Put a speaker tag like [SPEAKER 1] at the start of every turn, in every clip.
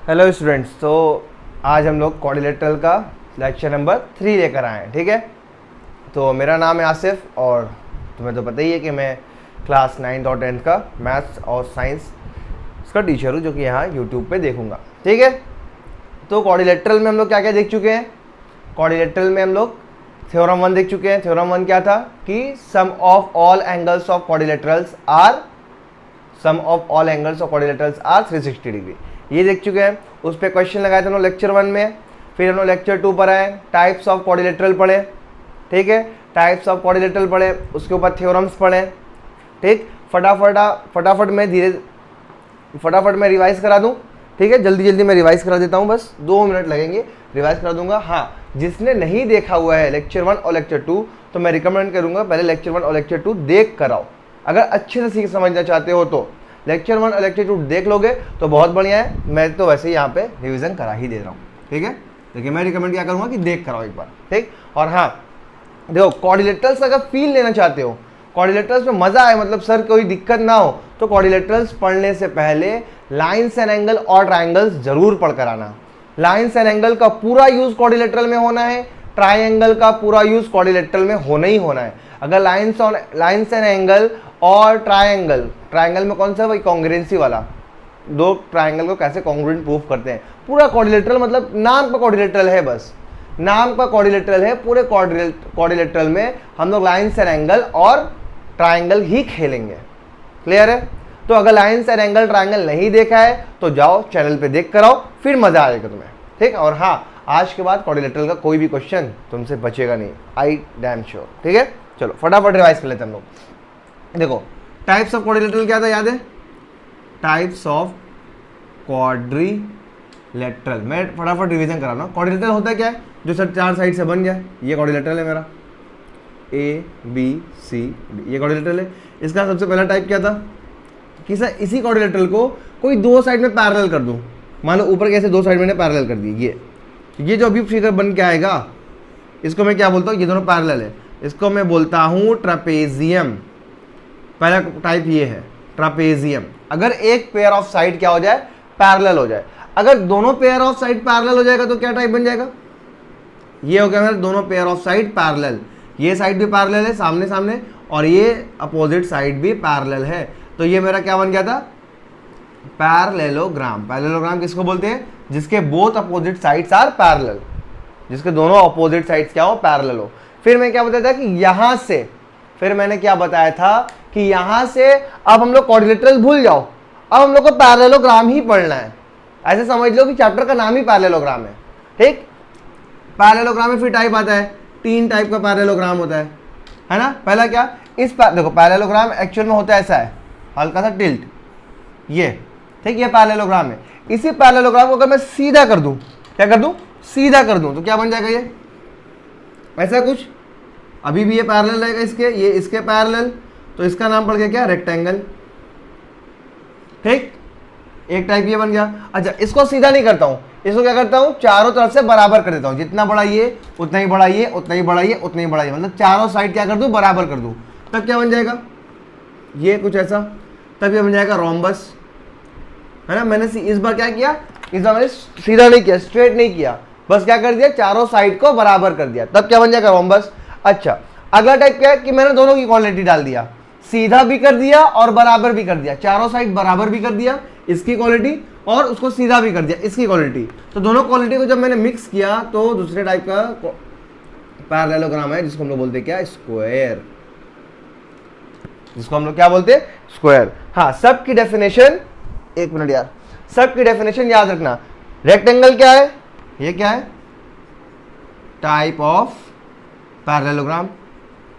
[SPEAKER 1] Hello students. तो आज हम लोग क्वाड्रिलेटरल का लेक्चर नंबर 3 लेकर आए हैं। ठीक है, तो मेरा नाम है आसिफ और तुम्हें तो पता ही है कि मैं क्लास 9th और 10th का मैथ्स और साइंस का टीचर हूँ, जो कि यहाँ यूट्यूब पे देखूंगा। ठीक है, तो क्वाड्रिलेटरल में हम लोग क्या क्या देख चुके हैं। क्वाड्रिलेटरल में हम लोग थ्योरम 1 देख चुके हैं। थ्योरम 1 क्या था कि sum of all angles of quadrilaterals are 360 degree, ये देख चुके हैं। उस पर क्वेश्चन लगाए थे हम लोग लेक्चर 1 में। फिर हम लोग लेक्चर 2 पर आए, टाइप्स ऑफ क्वाड्रिलेटरल पढ़े। ठीक है, टाइप्स ऑफ क्वाड्रिलेटरल पढ़े, उसके ऊपर थ्योरम्स पढ़े। ठीक, फटाफट मैं रिवाइज करा दूं। ठीक है, जल्दी जल्दी मैं रिवाइज करा देता हूं, बस 2 मिनट लगेंगे, रिवाइज करा दूंगा। हाँ, जिसने नहीं देखा हुआ है लेक्चर 1 और लेक्चर 2, तो मैं रिकमेंड करूंगा पहले लेक्चर 1 और लेक्चर 2 देख कर आओ। अगर अच्छे से सीख समझना चाहते हो तो लेक्चर 1 और लेक्चर 2 देख लोगे तो बहुत बढ़िया है। मैं तो वैसे ही यहाँ पे रिवीजन करा ही दे रहा हूँ। ठीक है, देखिए मैं रिकमेंड क्या करूँगा कि देख कराओ एक बार। ठीक, और हाँ देखो, क्वाड्रिलेटरल्स अगर फील लेना चाहते हो, क्वाड्रिलेटरल्स में मजा आए, मतलब सर कोई दिक्कत ना हो, तो क्वाड्रिलेटरल्स पढ़ने से पहले लाइन्स एंड एंगल और ट्राइंगल्स जरूर पढ़ कर आना। लाइन्स एंड एंगल का पूरा यूज क्वाड्रिलेटरल में होना है, ट्राइंगल का पूरा यूज क्वाड्रिलेटरल में होना ही होना है। अगर लाइन्स एंड एंगल और ट्राइंगल में कौन सा, वही कॉन्ग्रुएंसी वाला, दो ट्राइंगल को कैसे कॉन्ग्रुएंट प्रूफ करते हैं। पूरा क्वाड्रिलेटरल मतलब नाम का क्वाड्रिलेटरल है, बस नाम का क्वाड्रिलेटरल है। पूरे क्वाड्रिलेटरल में हम लोग लाइन्स एंड एंगल और ट्राइंगल ही खेलेंगे। क्लियर है? तो अगर लाइन्स एंड एंगल ट्राइंगल नहीं देखा है तो जाओ चैनल पे देख कर आओ, फिर मजा आएगा तुम्हें। ठीक, और हाँ, आज के बाद क्वाड्रिलेटरल का कोई भी क्वेश्चन तुमसे बचेगा नहीं, आई डैम श्योर। ठीक है, चलो फटाफट रिवाइज कर लेते हैं हम लोग। देखो, टाइप्स ऑफ क्वाड्रिलेटरल क्या था, याद है? टाइप्स ऑफ क्वाड्रिलेटरल, मैं फटाफट रिवीजन करा रहा हूँ। क्वाड्रिलेटरल होता क्या है? जो सर 4 साइड से बन गया, ये क्वाड्रिलेटरल है मेरा। ABCD, ये क्वाड्रिलेटरल है। इसका सबसे पहला टाइप क्या था कि सर इसी क्वाड्रिलेटरल को कोई 2 साइड में पैरेलल कर दूं। मान लो ऊपर कैसे 2 साइड मैंने पैरेलल कर दी, ये जो अभी फिगर बन के आएगा, इसको मैं क्या बोलता हूँ? ये दोनों पैरेलल है, इसको मैं बोलता हूँ ट्रापेजियम। पहला टाइप ये है ट्रापेजियम। अगर एक पेयर ऑफ साइड क्या हो जाए? पैरेलल हो जाए। अगर दोनों पेयर ऑफ साइड पैरेलल हो जाएगा तो क्या टाइप बन जाएगा? ये हो गया मेरा दोनों पेयर ऑफ साइड पैरेलल। ये साइड भी पैरेलल है सामने सामने, और ये अपोजिट साइड भी पैरेलल है, तो ये मेरा क्या बन गया था? पैरेललोग्राम। पैरेललोग्राम किसको बोलते हैं? जिसके both opposite sides are parallel, जिसके दोनों अपोजिट साइड्स क्या हो? पैरेलल हो। फिर मैं क्या बताया था कि यहां से, फिर मैंने क्या बताया था कि यहां से अब हम लोग क्वाड्रिलेटरल भूल जाओ, अब हम लोग को पैरेललोग्राम ही पढ़ना है। ऐसे समझ लो कि चैप्टर का नाम ही पैरेललोग्राम है। ठीक, पैरेललोग्राम में फिर टाइप आता है, 3 टाइप का पैरेललोग्राम होता है ना? पहला क्या, देखो पैरेललोग्राम एक्चुअल में होता है ऐसा है, हल्का सा टिल्ट, ये ठीक, ये पैरेललोग्राम है। इसी पैरेललोग्राम को अगर मैं सीधा कर दूं, क्या कर दूं? सीधा कर दूं, तो क्या बन जाएगा? ये ऐसा कुछ, अभी भी ये पैरेलल रहेगा इसके, ये इसके पैरेलल, तो इसका नाम पड़ गया क्या? रेक्टेंगल। ठीक, एक टाइप ये बन गया। अच्छा, इसको सीधा नहीं करता हूं, इसको क्या करता हूं? चारों तरफ से बराबर कर देता हूं। जितना बड़ा ये उतना ही बड़ा ये, उतना ही बड़ा ये, उतना ही बड़ा ये, मतलब चारों साइड क्या कर दूं? बराबर कर दूं। तब क्या बन जाएगा? ये कुछ ऐसा। तब ये बन जाएगा रोम्बस, है ना? मैंने इस बार क्या किया? इस बार मैंने सीधा नहीं किया, स्ट्रेट नहीं किया, बस क्या कर दिया? चारों साइड को बराबर कर दिया, तब क्या बन जाएगा? रोम्बस। अच्छा, अगला टाइप क्या है कि मैंने दोनों की क्वालिटी डाल दिया, सीधा भी कर दिया और बराबर भी कर दिया, चारों साइड बराबर भी कर दिया, इसकी क्वालिटी, और उसको सीधा भी कर दिया, इसकी क्वालिटी। तो दोनों क्वालिटी को जब मैंने मिक्स किया तो दूसरे टाइप का पैरेललोग्राम है, जिसको हम लोग बोलते हैं क्या? स्क्वायर। जिसको हम लोग क्या बोलते हैं? स्क्वायर। हाँ, सबकी डेफिनेशन, एक मिनट यार, सबकी डेफिनेशन याद रखना। रेक्टेंगल क्या है? ये क्या है? Type of parallelogram.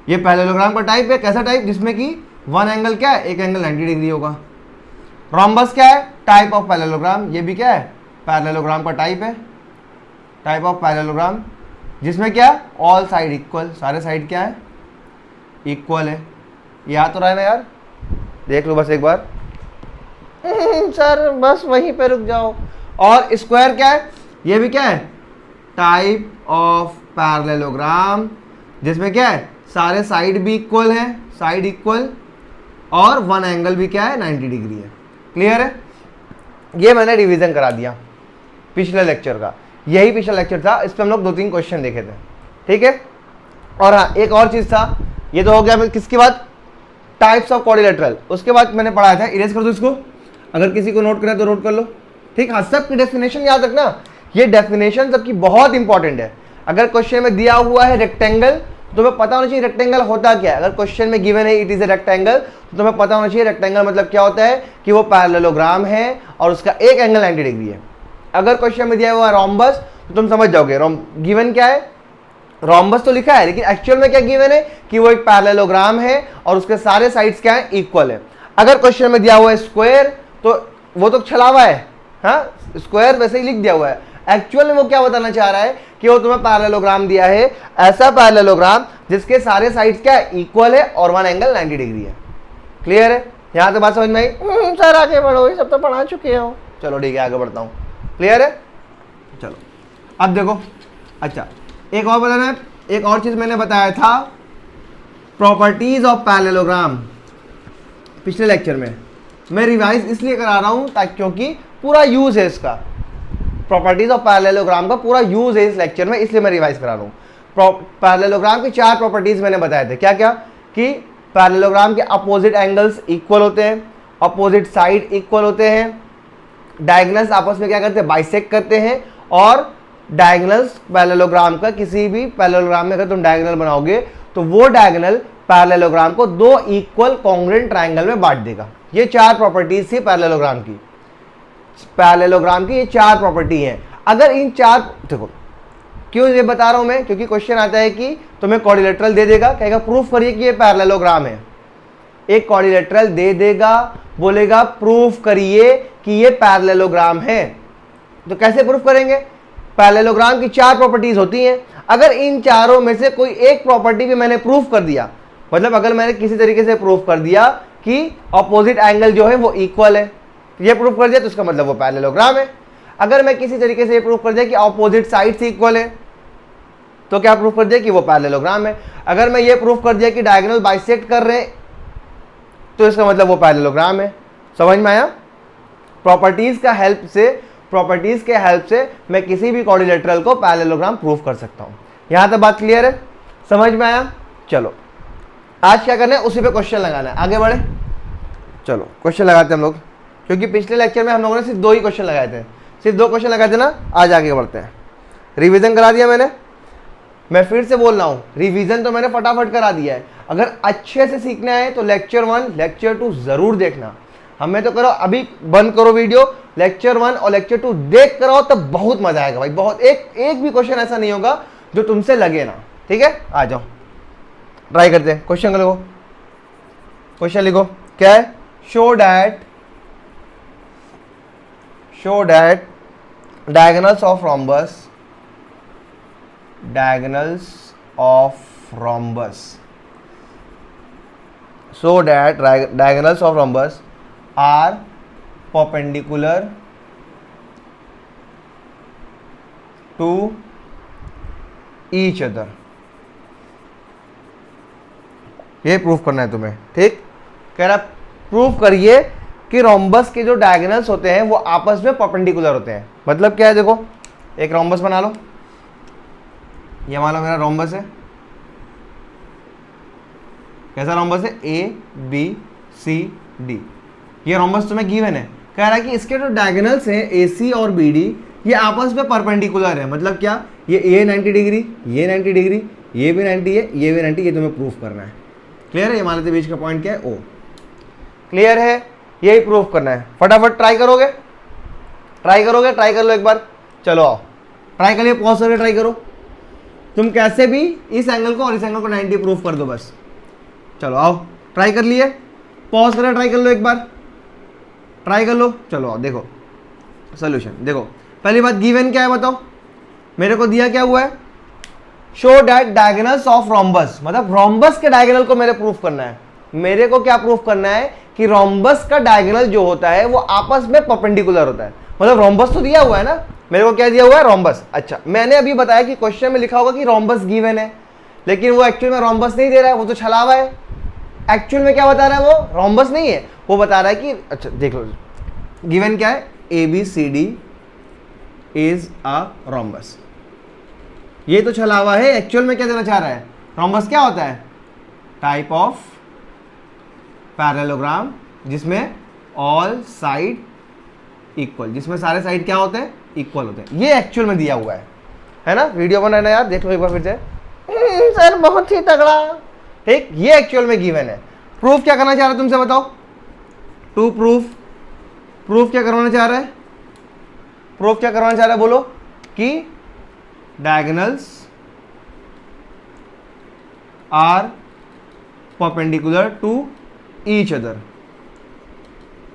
[SPEAKER 1] ये पैरेललोग्राम का टाइप है, कैसा टाइप? जिसमें कि वन एंगल क्या है? एक एंगल 90 डिग्री होगा। रोम्बस क्या है? Type of parallelogram. ये भी क्या है? पैरेललोग्राम का टाइप है, टाइप ऑफ पैरेललोग्राम, जिसमें क्या? ऑल साइड इक्वल, सारे साइड क्या है? इक्वल है। याद तो रहा है ना यार? देख लो बस एक बार। सर बस वहीं पे रुक जाओ। और स्क्वायर क्या है? ये भी क्या है? टाइप ऑफ पैरेललोग्राम, जिसमें क्या है? सारे साइड भी इक्वल है, साइड इक्वल, और वन एंगल भी क्या है? 90 डिग्री है। क्लियर है? ये मैंने रिवीजन करा दिया। पिछले लेक्चर का, यही पिछला लेक्चर था, इस पर हम लोग 2-3 क्वेश्चन देखे थे, ठीक है। और हाँ, एक और चीज था, ये तो हो गया किसकी बात, टाइप्स ऑफ क्वाड्रिलेटरल। उसके बाद मैंने पढ़ाया था, इरेज कर दो इसको, अगर किसी को नोट करना तो नोट कर लो, ठीक। हाँ, सबकी डेफिनेशन याद रखना, ये डेफिनेशन सबकी बहुत इंपॉर्टेंट है। अगर क्वेश्चन में दिया हुआ है रेक्टेंगल, तो तुम्हें पता होना चाहिए रेक्टेंगल होता क्या है। अगर क्वेश्चन में गिवन है इट इज ए रेक्टेंगल, तो तुम्हें पता होना चाहिए रेक्टेंगल मतलब क्या होता है, कि वो पैरेललोग्राम है और उसका एक एंगल 90 डिग्री है। अगर क्वेश्चन में दिया हुआ है रोम्बस, तो तुम समझ जाओगे गिवन क्या है, रोम्बस तो लिखा है, लेकिन एक्चुअल में क्या गिवन है कि वो एक पैरेललोग्राम है और उसके सारे साइड्स क्या है, इक्वल है। अगर क्वेश्चन में दिया हुआ है स्क्वायर, तो वो तो छलावा है, हाँ, स्क्वायर वैसे ही लिख दिया हुआ है। एक्चुअल में वो क्या बताना चाह रहा है कि वो तुम्हें पैरेललोग्राम दिया है, ऐसा पैरेललोग्राम जिसके सारे साइड्स क्या है, इक्वल है और वन एंगल 90 डिग्री है। क्लियर है, यहां तक बात समझ में आई? सर आगे बढ़ो, ये सब तो पढ़ा चुके हो। चलो ठीक है, आगे बढ़ता हूं। क्लियर है, चलो अब देखो। अच्छा, एक और बताना है, एक और चीज मैंने बताया था, प्रॉपर्टीज ऑफ पैरेललोग्राम पिछले लेक्चर में। मैं रिवाइज इसलिए करा रहा हूं ताकि, क्योंकि पूरा यूज है इसका, प्रॉपर्टीज ऑफ पैरेललोग्राम का पूरा यूज है इस लेक्चर में, इसलिए मैं रिवाइज करा रहा हूं। पैरेललोग्राम की 4 प्रॉपर्टीज मैंने बताए थे, क्या क्या, कि पैरेललोग्राम के अपोजिट एंगल्स इक्वल होते हैं, अपोजिट साइड इक्वल होते हैं, डायगोनल्स आपस में क्या करते हैं, बाइसेक्ट करते हैं, और डायगोनल्स पैरेललोग्राम का, किसी भी पैरेललोग्राम में अगर तुम डायगोनल बनाओगे तो वो डायगोनल पैरेललोग्राम को 2 इक्वल कॉन्ग्रुएंट ट्रायंगल में बांट देगा। ये 4 प्रॉपर्टीज थी पैरेललोग्राम की। पैरेललोग्राम की ये 4 प्रॉपर्टी हैं। अगर इन 4, देखो क्यों ये बता रहा हूं मैं, क्योंकि क्वेश्चन आता है कि तुम्हें क्वाड्रिलेटरल दे देगा, कहेगा प्रूफ करिए कि ये पैरेललोग्राम है। एक क्वाड्रिलेटरल दे देगा, बोलेगा प्रूफ करिए कि ये पैरेललोग्राम है। तो कैसे प्रूफ करेंगे, पैरेललोग्राम की 4 प्रॉपर्टीज होती हैं। अगर इन चारों में से कोई एक प्रॉपर्टी भी मैंने प्रूफ कर दिया, मतलब अगर मैंने किसी तरीके से प्रूफ कर दिया कि अपोजिट एंगल जो है वो इक्वल है, ये प्रूफ कर दिया, तो उसका मतलब वो पैरेललोग्राम है। अगर मैं किसी तरीके से ये प्रूफ कर दिया कि अपोजिट साइड्स इक्वल है, तो क्या प्रूफ कर दिया कि वो पैरेललोग्राम है। अगर मैं ये प्रूफ कर दिया कि डायगोनल बाइसेक्ट कर रहे हैं, तो इसका मतलब वो पैरेललोग्राम है। समझ में आया? प्रॉपर्टीज के हेल्प से मैं किसी भी क्वाड्रिलेटरल को पैरेललोग्राम प्रूफ कर सकता हूं। यहां तक बात क्लियर है, समझ में आया? चलो आज क्या करना है, उसी पे क्वेश्चन लगाना है। आगे बढ़े, चलो क्वेश्चन लगाते हैं हम लोग, क्योंकि पिछले लेक्चर में हम लोगों ने सिर्फ 2 ही क्वेश्चन लगाए थे, सिर्फ 2 क्वेश्चन लगाए थे ना। आज आगे बढ़ते हैं। रिवीजन करा दिया मैंने, मैं फिर से बोल रहा हूं, रिवीजन तो मैंने फटाफट करा दिया है। अगर अच्छे से सीखना है तो लेक्चर 1 लेक्चर 2 जरूर देखना। हमें तो करो, अभी बंद करो वीडियो, लेक्चर 1 और लेक्चर 2 देख करो, तब बहुत मजा आएगा भाई, बहुत। एक भी क्वेश्चन ऐसा नहीं होगा जो तुमसे लगे ना, ठीक है। आ जाओ ट्राई करते हैं। क्वेश्चन लिखो, क्वेश्चन लिखो, क्या है, show that diagonals of rhombus so that diagonals of rhombus are perpendicular to each other। ये प्रूफ करना है तुम्हें, ठीक। कह रहा प्रूफ करिए कि रोम्बस के जो डायगोनल्स होते हैं वो आपस में परपेंडिकुलर होते हैं। मतलब क्या है, देखो एक रोम्बस बना लो, ये मान लो मेरा रोम्बस है। कैसा रोम्बस है, ABCD, ये रोम्बस तुम्हें गिवन है। कह रहा है कि इसके जो डायगोनल्स हैं AC और BD ये आपस में परपेंडिकुलर है। मतलब क्या, ये A 90 डिग्री, ये 90 डिग्री, ये भी 90 है, ये भी 90, ये तुम्हें प्रूफ करना है। क्लियर है? ये मान लेते बीच का पॉइंट क्या है, O। क्लियर है? यही प्रूफ करना है। फटाफट ट्राई करोगे, ट्राई कर लो एक बार। चलो आओ ट्राई करिए, पॉज करके ट्राई करो। तुम कैसे भी इस एंगल को और इस एंगल को 90 प्रूफ कर दो बस। चलो आओ ट्राई कर लिए, पॉज करके ट्राई कर लो एक बार, ट्राई कर लो। चलो आओ देखो सोल्यूशन। देखो पहली बात, गिवन क्या है बताओ, मेरे को दिया क्या हुआ है, show that diagonals of rhombus, मतलब रोम्बस के डायगोनल को मेरे प्रूफ करना है। मेरे को क्या प्रूफ करना है कि रोम्बस का डायगोनल जो होता है वो आपस में परपेंडिकुलर होता है। मतलब रोम्बस तो दिया हुआ है ना, मेरे को क्या दिया हुआ है, रोम्बस। अच्छा, मैंने अभी बताया कि क्वेश्चन में लिखा होगा कि रोम्बस गिवन है, लेकिन वो एक्चुअल में रोम्बस नहीं दे रहा है, वो तो छलावा है। एक्चुअल में क्या बता रहा है, वो रोम्बस नहीं है, वो बता रहा है कि, अच्छा देख लो गिवन क्या है, ABCD इज अ रोम्बस। ये तो छलावा है, एक्चुअल में क्या देना चाह रहा है? रोम्बस क्या होता है? टाइप ऑफ पैरेललोग्राम जिसमें ऑल साइड इक्वल, जिसमें सारे साइड क्या होते हैं? इक्वल होते हैं। ये एक्चुअल में दिया हुआ है ना? वीडियो बनाना यार, देख लो एक बार फिर से। सर बहुत ही तगड़ा, ठीक। ये एक्चुअल में गिवन है। प्रूफ क्या करना चाह रहा है तुमसे बताओ? टू प्रूफ क्या करवाना चाह रहा है? प्रूफ क्या करवाना चाह रहा है बोलो? कि diagonals are perpendicular to each other.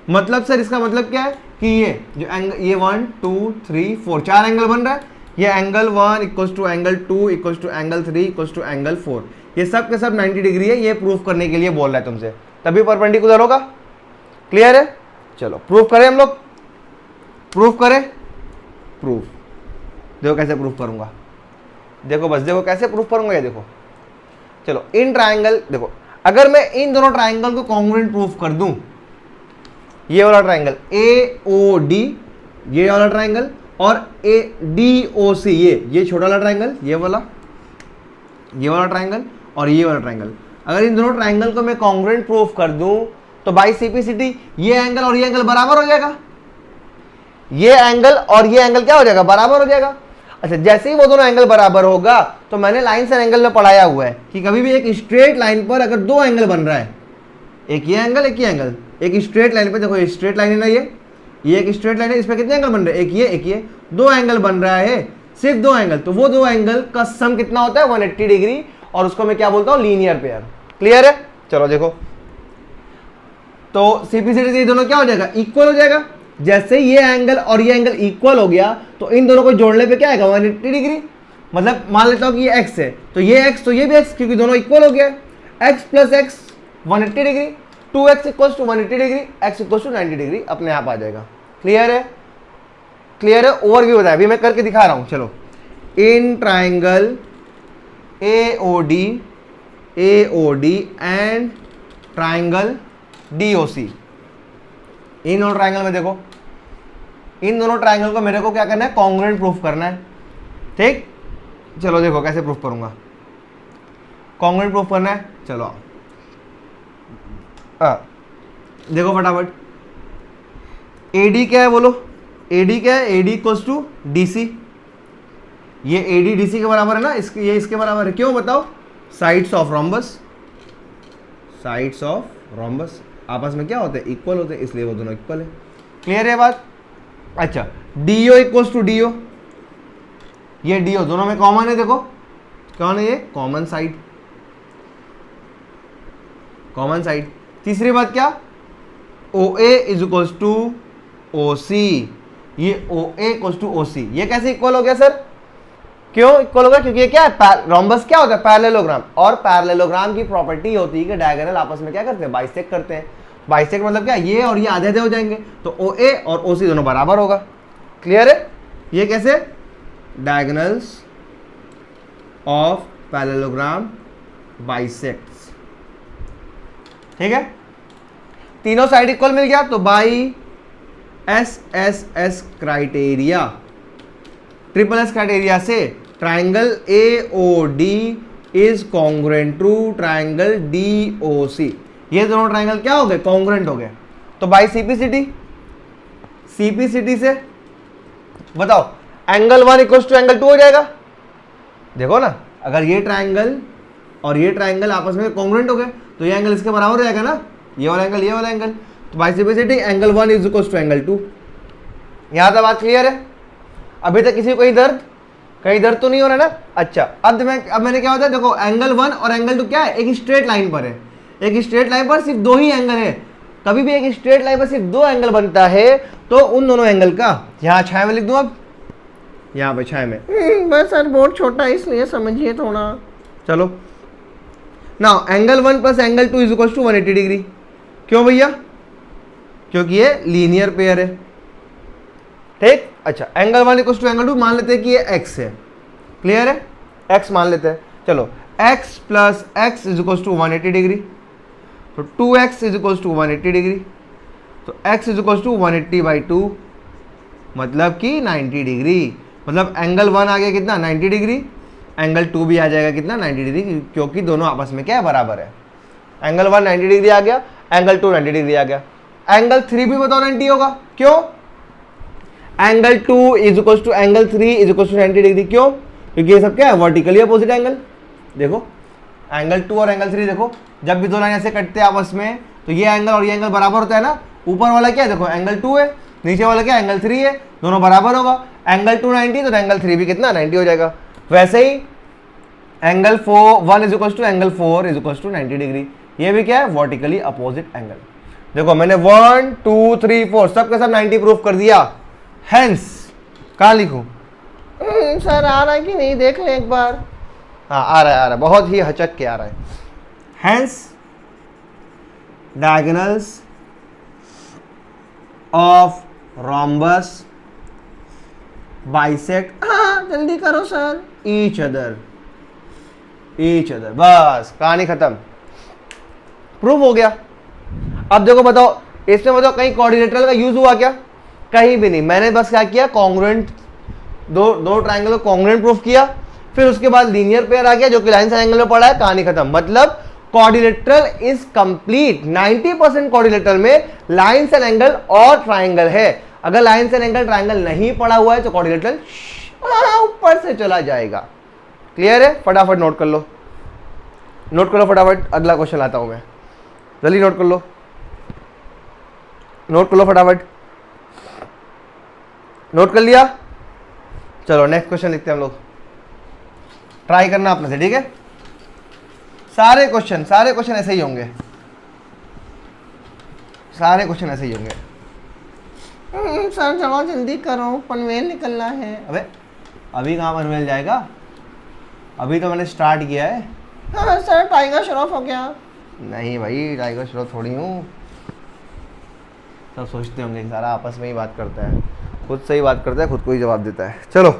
[SPEAKER 1] मतलब सर इसका मतलब क्या है कि ये जो एंगल, ये 1 2 3 4 4 एंगल बन रहा है। ये angle 1 equals to angle 2 equals to angle 3 equals to angle 4, ये सब के सब 90 डिग्री है। ये प्रूफ करने के लिए बोल रहा है तुमसे, तभी परपेंडिकुलर होगा। क्लियर है? चलो प्रूफ करें हम लोग। प्रूफ करें, प्रूफ देखो कैसे प्रूफ करूंगा। देखो बस, देखो कैसे प्रूफ करूंगा, ये देखो। चलो इन ट्राइंगल, देखो अगर मैं इन दोनों ट्राइंगल को कॉन्ग्रुएंट प्रूफ कर दूं, ये वाला ट्राइंगल AOD, ये वाला ट्राइंगल, और ADOC, ये छोटा वाला ट्राइंगल, ये वाला ट्राइंगल और ये वाला ट्राइंगल, अगर इन दोनों ट्राइंगल को मैं कॉन्ग्रुएंट प्रूफ कर दूं तो बाई सिंप्लिसिटी ये एंगल और ये एंगल बराबर हो जाएगा। ये एंगल और ये एंगल क्या हो जाएगा? बराबर हो जाएगा। अच्छा, जैसे ही वो दोनों एंगल बराबर होगा तो मैंने लाइन्स एंड एंगल में पढ़ाया हुआ है कि कभी भी एक स्ट्रेट लाइन पर अगर दो एंगल बन रहा है, एक ये एंगल एक ये एंगल, एक स्ट्रेट लाइन पे, देखो ये स्ट्रेट लाइन है ना, ये एक स्ट्रेट लाइन है, इसमें कितने एंगल बन रहे हैं? एक ये, दो एंगल बन रहा है, सिर्फ दो एंगल, तो वो दो एंगल का सम कितना होता है? 180 डिग्री, और उसको मैं क्या बोलता हूँ? Linear pair. क्लियर है? चलो देखो, तो सिंप्लिसिटी से ये दोनों क्या हो जाएगा? इक्वल हो जाएगा। जैसे ये एंगल और ये एंगल इक्वल हो गया तो इन दोनों को जोड़ने पे क्या आएगा? 180 डिग्री। मतलब मान लेता हूँ कि ये x है, तो ये x तो ये भी x, क्योंकि दोनों इक्वल हो गया। x plus x 180 degree, 2x equals to 180 degree, x equals to 90 degree अपने आप आ जाएगा। क्लियर है? क्लियर है? ओवरव्यू बताया, अभी मैं करके दिखा रहा हूँ। चलो, in triangle AOD and triangle DOC, इन दोनों ट्राइंगल में देखो, इन दोनों ट्राइंगल को मेरे को क्या करना है? कॉन्ग्रुएंट प्रूफ करना है। ठीक, चलो देखो कैसे प्रूफ करूंगा। कॉन्ग्रुएंट प्रूफ करना है, चलो देखो फटाफट। AD क्या है बोलो? AD क्या है? AD equals to DC। ये AD DC के बराबर है ना, ये इसके बराबर है। क्यों बताओ? Sides of rhombus, sides of rhombus आपस में क्या होते हैं? इक्वल होते हैं, इसलिए वो दोनों इक्वल है। क्लियर है बात? अच्छा, DO इक्वल्स टू DO, ये DO दोनों में कॉमन है। देखो कौन है ये? Common side, common side. तीसरी बात क्या? OA is equals to OC, ये OA इक्वल्स टू OC, ये कैसे इक्वल हो गया सर? क्यों इक्वल होगा? क्योंकि ये क्या है? रोम्बस क्या होता है? पैरेललोग्राम, और पैरेललोग्राम की प्रॉपर्टी होती है कि डायगोनल आपस में क्या करते हैं? बाइसेक्ट करते हैं। बाइसेक्ट मतलब क्या? ये और ये आधे आधे हो जाएंगे, तो OA और OC दोनों बराबर होगा। क्लियर है? ये कैसे? Diagonals of parallelogram bisects. ठीक है, तीनों साइड इक्वल मिल गया, तो by SSS criteria, triple S criteria से triangle AOD is congruent to triangle DOC। ये दोनों ट्राइंगल क्या हो गए? कॉन्ग्रुएंट हो गए। तो बाई CPCT से बताओ, एंगल 1 इक्वल्स टू एंगल 2 हो जाएगा। देखो ना, अगर ये ट्राइंगल और ये ट्राइंगल आपस में कॉन्ग्रुएंट हो गए तो ये एंगल इसके बराबर हो जाएगा ना, ये वाला एंगल, ये वाला एंगल। तो by simplicity angle 1 is equals to angle 2। यहां तक बात क्लियर है? अभी तक किसी को कहीं दर्द तो नहीं हो रहा ना? अच्छा, अब मैंने क्या होता है? देखो, एंगल 1 और एंगल 2 क्या है? एक स्ट्रेट लाइन पर है। एक स्ट्रेट लाइन पर सिर्फ दो ही एंगल है। कभी भी एक स्ट्रेट लाइन पर सिर्फ दो एंगल बनता है तो उन दोनों एंगल का, यहाँ छाया में लिख दूं, अब यहाँ पे छाया में, बस सर बोर्ड छोटा है इसलिए समझिए थोड़ा। चलो now, angle 1 plus angle 2 is equal to 180 degree. क्यों भैया? क्योंकि ये लीनियर पेयर है। ठीक, अच्छा, एंगल 1 इक्वल टू एंगल 2 मान लेते हैं कि ये x है। क्लियर है? x मान लेते हैं। चलो, x plus x is equal to 180 degree, तो 2x is equal to 180 degree, तो x is equal to 180 by 2 मतलब कि 90 डिग्री। मतलब एंगल 1 आ गया कितना 90 डिग्री, एंगल 2 भी आ जाएगा कितना 90 डिग्री, क्योंकि दोनों आपस में क्या है बराबर है। एंगल 1 90 डिग्री आ गया, एंगल 2 90 डिग्री आ गया। एंगल 3 भी बताओ 90 होगा, क्यों? Angle 2 is equal to angle 3 is equal to 90 degree, क्यों? क्योंकि ये सब क्या है वर्टिकली अपोजिट एंगल। देखो एंगल 2 और एंगल 3 देखो, जब भी दो लाइन ऐसे कटते हैं आपस में तो ये एंगल और ये एंगल बराबर होता है ना। ऊपर वाला क्या है देखो एंगल 2 है, नीचे वाला क्या एंगल 3 है, दोनों बराबर होगा। एंगल 2 90 तो एंगल 3 भी कितना 90 हो जाएगा। वैसे ही angle 1 is equal to angle 4 is equal to 90 degree, ये भी क्या है वर्टिकली अपोजिट एंगल। देखो मैंने 1 2 3 4 सब के सब 90 प्रूफ कर दिया। हेंस कहाँ लिखूं? सर आ रहा है कि नहीं देख लें एक बार। हाँ आ रहा है, बहुत ही हचक के आ रहा है। Hence diagonals of rhombus bisect, हाँ जल्दी करो सर, ईच अदर, बस कहानी खत्म, प्रूफ हो गया। अब देखो बताओ इसमें बताओ कहीं कोऑर्डिनेटर का यूज हुआ क्या? कहीं भी नहीं। मैंने बस क्या किया कॉन्ग्रुएंट, दो ट्राइंगल को कॉन्ग्रुएंट प्रूफ किया, फिर उसके बाद लीनियर पेयर आ गया जो कि लाइन्स एंड एंगल में पड़ा है, कहानी खत्म। मतलब क्वाड्रिलेटरल इज कंप्लीट। 90% क्वाड्रिलेटरल में लाइन्स एंड एंगल और ट्राइंगल है। अगर लाइन्स एंड एंगल ट्राइंगल नहीं पड़ा हुआ है तो क्वाड्रिलेटरल ऊपर से चला जाएगा। क्लियर है? फटाफट नोट कर लो, नोट करो फटाफट, अगला क्वेश्चन लाता हूं मैं, जल्दी नोट कर लो, नोट कर लो फटाफट। नोट कर लिया? चलो नेक्स्ट क्वेश्चन लिखते हैं हम लोग, ट्राई करना अपने से, ठीक है? सारे क्वेश्चन ऐसे ही होंगे, सारे क्वेश्चन ऐसे ही होंगे। सर चलो जल्दी करो, पनवेल निकलना है। अबे अभी कहाँ पनवेल जाएगा, अभी तो मैंने स्टार्ट किया है। हाँ सर टाइगर श्रॉफ हो गया। नहीं भाई टाइगर श्रॉफ थोड़ी हूँ। सब सोचते होंगे सारा आपस में ही बात करता है, खुद से ही बात करता है, खुद को ही जवाब देता है। चलो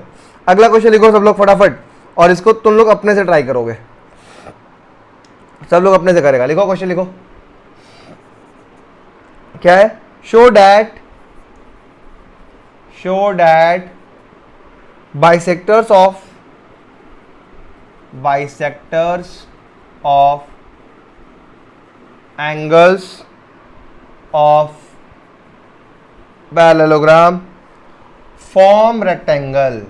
[SPEAKER 1] अगला क्वेश्चन लिखो सब लोग फटाफट, और इसको तुम लोग अपने से ट्राई करोगे, सब लोग अपने से करेगा। लिखो क्वेश्चन लिखो, क्या है? Show that bisectors of angles of parallelogram form rectangle.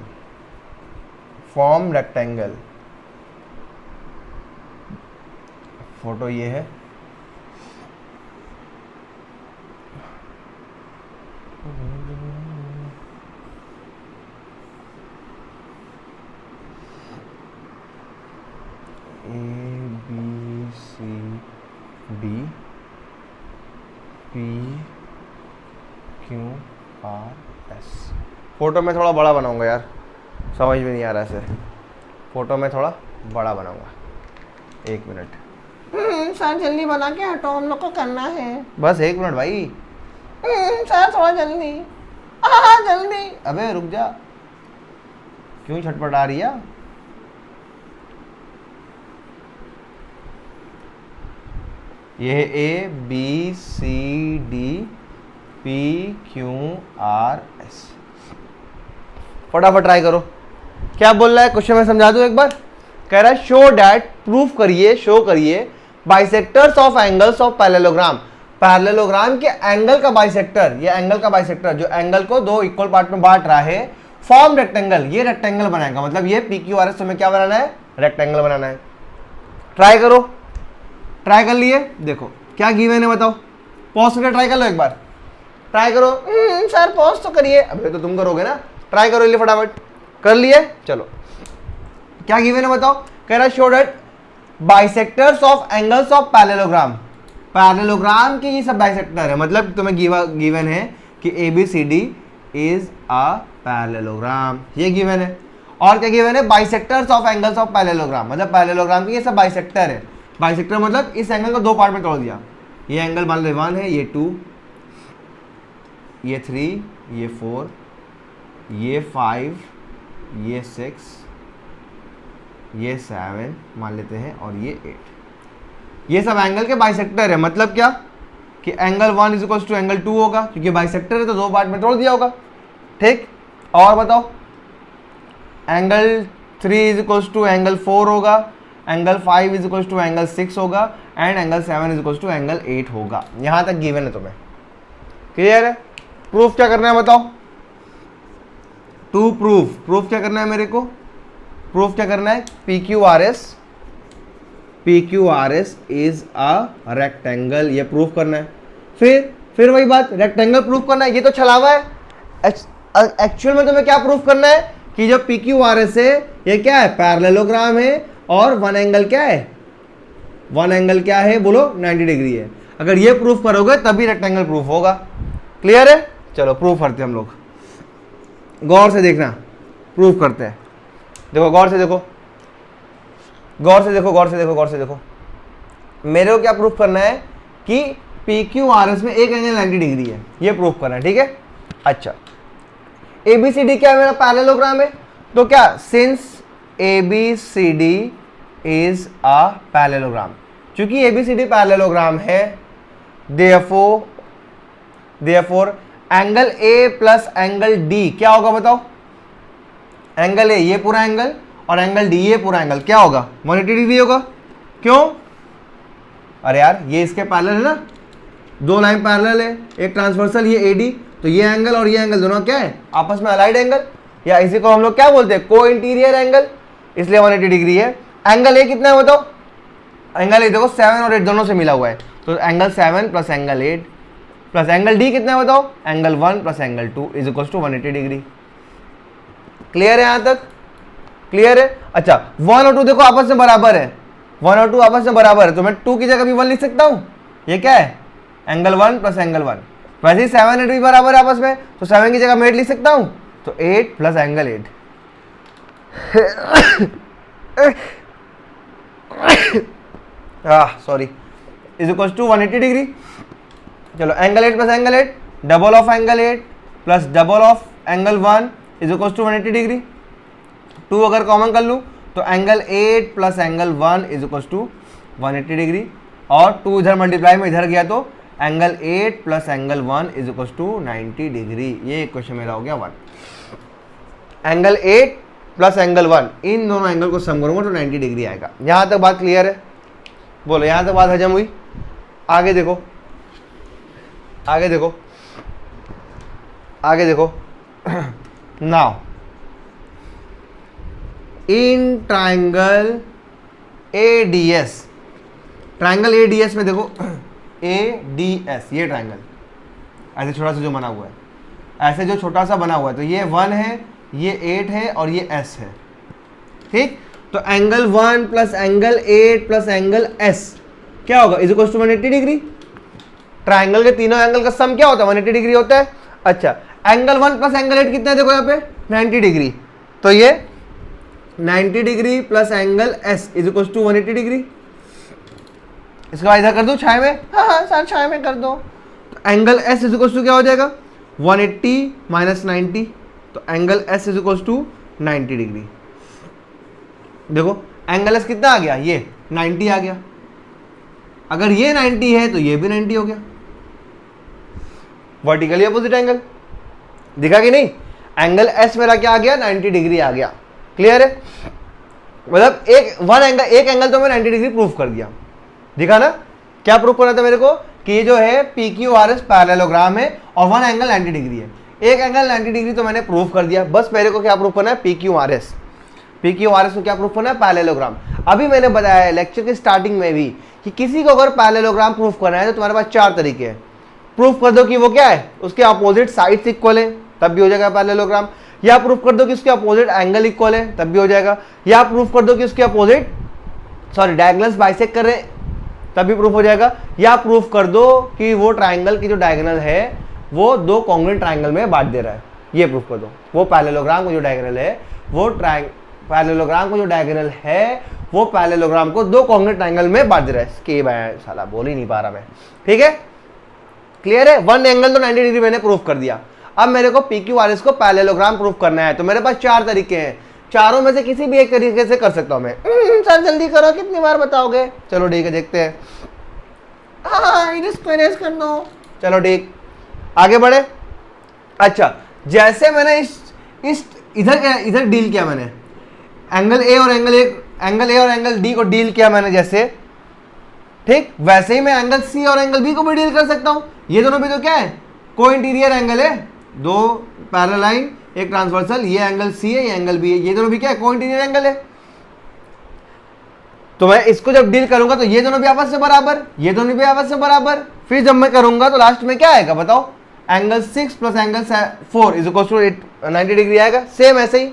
[SPEAKER 1] Photo ये है, ABCD PQRS। फोटो में थोड़ा बड़ा बनाऊंगा यार, समझ में नहीं आ रहा ऐसे, फोटो में थोड़ा बड़ा बनाऊंगा। 1 मिनट सर जल्दी बना के हटो, हम लोग को करना है। बस 1 मिनट भाई। सर थोड़ा जल्दी, जल्दी। अबे रुक जा, क्यों छटपटा रही है? ये है ABCDPQRS। फटाफट ट्राई करो। क्या बोल रहा है क्वेश्चन में, समझा दूं एक बार। कह रहा है शो डैट, प्रूफ करिए, शो करिए bisectors of angles of parallelogram. Parallelogram के एंगल का बाइसेक्टर, ये एंगल का बाइसेक्टर जो एंगल को 2 इक्वल पार्ट में बांट रहा है, फॉर्म रेक्टेंगल, ये रेक्टेंगल बनाएगा। मतलब ये PQRS तुम्हें क्या बनाना है? रेक्टेंगल बनाना है। ट्राई करो, ट्राई कर लिए? देखो क्या गिवन है बताओ, पॉज करके ट्राई कर लो एक बार, ट्राई करो। सर पॉज तो करिए, अबे तो तुम करोगे ना, ट्राई करो, लिए फटाफट। कर लिए? चलो क्या गिवन है बताओ। कह रहा है show that bisectors of angles of parallelogram. Parallelogram के ये सब बाइसेक्टर है, मतलब तुम्हें गिवन है कि ABCD इज अ पैरेललोग्राम, ये गिवन है। और क्या गिवन है? Bisectors of angles of parallelogram, मतलब पैरेललोग्राम के ये सब बाइसेक्टर है। बाइसेक्टर मतलब इस एंगल को 2 पार्ट में तोड़ दिया। ये एंगल मान लो 1 है, ये 2, ये 3, ये 4, ये 5, ये 6, ये 7 मान लेते हैं, और ये 8। ये सब एंगल के बाइसेक्टर है। मतलब क्या कि angle 1 is equal to angle 2 होगा, क्योंकि बाइसेक्टर है तो 2 पार्ट में तोड़ दिया होगा। ठीक, और बताओ angle 3 is equals to angle 4 होगा, angle 5 is equals to angle 6 होगा and angle 7 is equals to angle 8 होगा। यहां तक गिवन है तुम्हें, क्लियर है। प्रूफ क्या करना है बताओ, टू प्रूफ क्या करना है मेरे को, प्रूफ क्या करना है, P Q R S is a rectangle, ये प्रूफ करना है। फिर वही बात, रेक्टेंगल प्रूफ करना है, ये तो छलावा है। एक्चुअल में तुम्हें क्या प्रूफ करना है कि जो पी क्यू आर एस है ये क्या है, पैरेललोग्राम है और वन एंगल क्या है, वन एंगल क्या है बोलो 90 डिग्री है। अगर ये प्रूफ करोगे तभी रेक्टेंगल प्रूफ होगा, क्लियर है। चलो प्रूफ करते हैं हम लोग, गौर से देखना, प्रूफ करते हैं। देखो गौर से देखो, गौर से देखो, गौर से देखो, गौर से देखो, मेरे को क्या प्रूफ करना है कि पी क्यू आर एस में एक एंगल 90 डिग्री है, ये प्रूफ करना है, ठीक है। अच्छा ए बी सी डी क्या है, मेरा पैरेललोग्राम है, तो क्या since A B C D is a parallelogram, चूंकि A B C D parallelogram है, therefore angle A plus angle D क्या होगा बताओ, एंगल ए ये पूरा एंगल और एंगल डी ये पूरा एंगल क्या होगा, 180 डिग्री होगा। क्यों, अरे यार ये इसके पैरेलल है ना, दो लाइन पैरेलल है, एक ट्रांसवर्सल ये एडी, तो ये एंगल और ये एंगल दोनों क्या है, आपस में अलाइड एंगल, या इसी को हम लोग क्या बोलते हैं, को इंटीरियर एंगल, इसलिए 180 डिग्री है। एंगल ए कितना है बताओ, एंगल ए देखो 7 और 8 दोनों से मिला हुआ है, तो angle 7 plus angle 8 plus angle D कितना है बताओ, angle 1 plus angle 2 is equal to 180 degree. Clear है, यहां तक क्लियर है। अच्छा 1 और 2 देखो आपस में बराबर है, 1 और 2 आपस में बराबर है, तो मैं 2 की जगह भी 1 लिख सकता हूं, ये क्या है एंगल 1 प्लस एंगल 1। वैसे ही 7 8 भी बराबर है आपस में, तो 7 की जगह मैं 8 लिख सकता हूं, तो 8 plus angle 8 sorry is equal to 180 degree. चलो angle 8 plus angle 8 double of angle 8 plus double of angle 1 is equal to 180 degree. 2 अगर कॉमन कर लूँ तो angle 8 plus angle 1 is equal to 180 degree, और 2 इधर मल्टीप्लाई में इधर गया तो angle 8 plus angle 1 is equal to 90 degree. ये क्वेश्चन मेरा हो गया 1। एंगल 8 प्लस एंगल 1 इन दोनों एंगल को सम करूंगा तो 90 डिग्री आएगा। यहां तक बात क्लियर है, बोलो यहां तक बात हजम हुई। आगे देखो, आगे देखो, आगे देखो now in triangle ADS, triangle ADS में देखो ADS ये ट्राइंगल ऐसे छोटा सा जो बना हुआ है, ऐसे जो छोटा सा बना हुआ है, तो ये 1 है, ये 8 है और ये S है, ठीक। तो angle 1 plus angle 8 plus angle S क्या होगा, is equal to 180 degree. Triangle के तीनों एंगल का सम क्या होता है, 180 डिग्री होता है। अच्छा एंगल 1 प्लस एंगल 8 कितना है, देखो यहाँ पे 90 डिग्री, तो ये 90 degree plus angle S is equal to 180 degree. इसके बाद इधर कर दो छाए में, हाँ सर छाए में कर दो, तो angle S is equal to क्या हो जाएगा 180 माइनस 90, तो angle S is equal to 90 degree. देखो एंगल S कितना आ गया, ये 90 आ गया। अगर ये 90 है तो ये भी 90 हो गया, वर्टिकली अपोजिट एंगल, दिखा कि नहीं। एंगल S मेरा क्या आ गया, 90 डिग्री आ गया। क्लियर है, मतलब एक एंगल तो मैं 90 डिग्री प्रूफ कर दिया, दिखा ना। क्या प्रूफ करना था मेरे को कि ये जो है PQRS पैरेललोग्राम है और वन एंगल 90 डिग्री है। एक एंगल 90 डिग्री तो मैंने प्रूफ कर दिया, बस मेरे को क्या प्रूफ करना है, PQRS को क्या प्रूफ करना है, पैरेललोग्राम। अभी मैंने बताया है लेक्चर के स्टार्टिंग में भी कि किसी को अगर पैरेललोग्राम प्रूफ करना है तो तुम्हारे पास 4 तरीके हैं। प्रूफ कर दो कि वो क्या है, उसके अपोजिट साइड्स इक्वल है, तब भी हो जाएगा पैरेललोग्राम। या प्रूफ कर दो कि उसके अपोजिट एंगल इक्वल है, तब भी हो जाएगा। या प्रूफ कर दो कि उसके अपोजिट डायगोनल्स बाइसेक्ट कर रहे हैं, तब भी प्रूफ हो जाएगा। या प्रूफ कर दो कि वो ट्राइंगल की जो डायगोनल है वो 2 कॉन्ग्रुएंट ट्राइंगल में बांट दे रहा है, ये प्रूफ कर दो। वो पैरेललोग्राम को जो डायगोनल है वो पैरेललोग्राम को जो डायगोनल है वो पैरेललोग्राम को 2 कॉन्ग्रुएंट ट्राइंगल में बांट दे रहा है। इसके साला बोल ही नहीं पा रहा मैं, ठीक है। क्लियर है, वन एंगल तो 90 डिग्री मैंने प्रूफ कर दिया। अब मेरे को PQRS को पैरेललोग्राम प्रूफ करना है, तो मेरे पास 4 तरीके हैं। चारों में से किसी भी एक तरीके से कर सकता हूं मैं। सर जल्दी करो, कितनी बार बताओगे। चलो ठीक है, देखते हैं। हाँ कर दो, चलो ठीक, आगे बढ़े। अच्छा जैसे मैंने इस इधर डील किया मैंने, एंगल ए और एंगल डी को डील किया मैंने जैसे, ठीक, वैसे ही मैं एंगल सी और एंगल बी को भी डील कर सकता हूं। ये दोनों भी तो क्या है, को इंटीरियर एंगल है, दो पैरेलल लाइन एक ट्रांसवर्सल, ये एंगल सी है ये एंगल बी है, ये दोनों भी क्या है, को इंटीरियर एंगल है। तो मैं इसको जब डील करूंगा तो ये दोनों भी आपस से बराबर, ये दोनों भी आपस से बराबर, फिर जब मैं करूंगा तो लास्ट में क्या आएगा बताओ, angle 6 plus angle 4 is equal to 90 degree आएगा। सेम ऐसे ही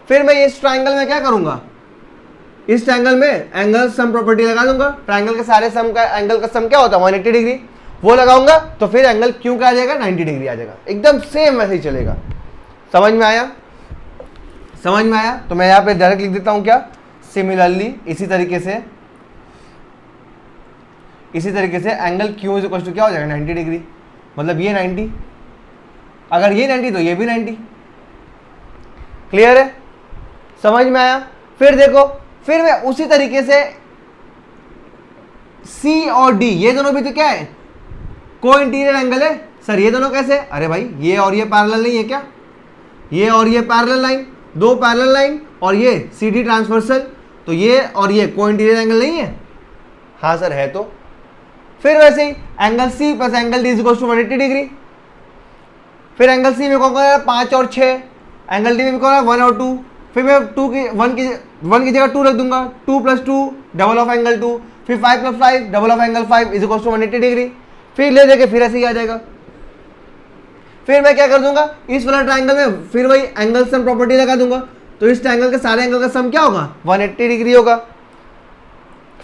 [SPEAKER 1] फिर मैं इस ट्राइंगल में क्या करूंगा, इस ट्राइंगल में एंगल सम प्रॉपर्टी लगा दूंगा। ट्राइंगल के सारे सम का एंगल का सम क्या होता है 180 डिग्री, वो लगाऊंगा तो फिर एंगल क्यू का आ जाएगा 90 डिग्री आ जाएगा। एकदम सेम वैसे ही चलेगा। समझ में आया, समझ में आया। तो मैं यहाँ पे डायरेक्ट लिख देता हूँ क्या, सिमिलरली इसी तरीके से angle Q is equal to क्या हो जाएगा 90 डिग्री, मतलब ये 90, अगर ये 90 तो ये भी 90। क्लियर है, समझ में आया। फिर देखो, फिर मैं उसी तरीके से सी और डी ये दोनों भी तो क्या है, को इंटीरियर एंगल है। सर ये दोनों कैसे, अरे भाई ये और ये पैरेलल नहीं है क्या, ये और ये पैरेलल लाइन, दो पैरेलल लाइन और ये सी डी ट्रांसवर्सल, तो ये और ये को इंटीरियर एंगल नहीं है। हाँ सर है। तो फिर वैसे ही angle C plus angle D is equal to 180 degree. फिर एंगल सी में कौन कौन है 5 और 6, एंगल डी में कौन है 1 और 2। फिर मैं 1 की जगह 2 रख दूंगा, 2 + 2 डबल ऑफ एंगल 2, फिर 5 + 5 double of angle 5 is equal to 180 degree. फिर ले देके फिर ऐसे ही आ जाएगा। फिर मैं क्या कर दूंगा, इस वाला ट्राइंगल में फिर वही एंगल सम प्रॉपर्टी लगा दूंगा, तो इस ट्राइंगल के सारे एंगल का सम क्या होगा 180 डिग्री होगा।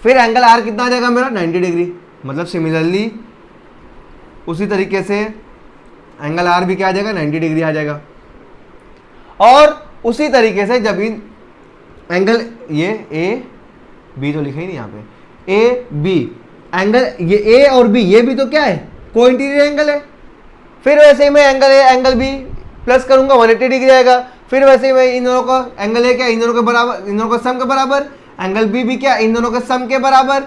[SPEAKER 1] फिर एंगल आर कितना आ जाएगा मेरा 90 डिग्री, मतलब सिमिलरली उसी तरीके से एंगल आर भी क्या आ जाएगा 90 डिग्री आ जाएगा। और उसी तरीके से जब इन एंगल ये ए बी तो लिखा ही नहीं यहाँ पे, ए बी एंगल ये ए और बी ये भी तो क्या है को इंटीरियर एंगल है। फिर वैसे ही मैं angle A angle B plus करूंगा 180 डिग्री आएगा। फिर वैसे ही मैं इन दोनों का एंगल ए क्या इन दोनों के बराबर, इन दोनों का सम के बराबर, एंगल बी भी क्या इन दोनों के सम के बराबर।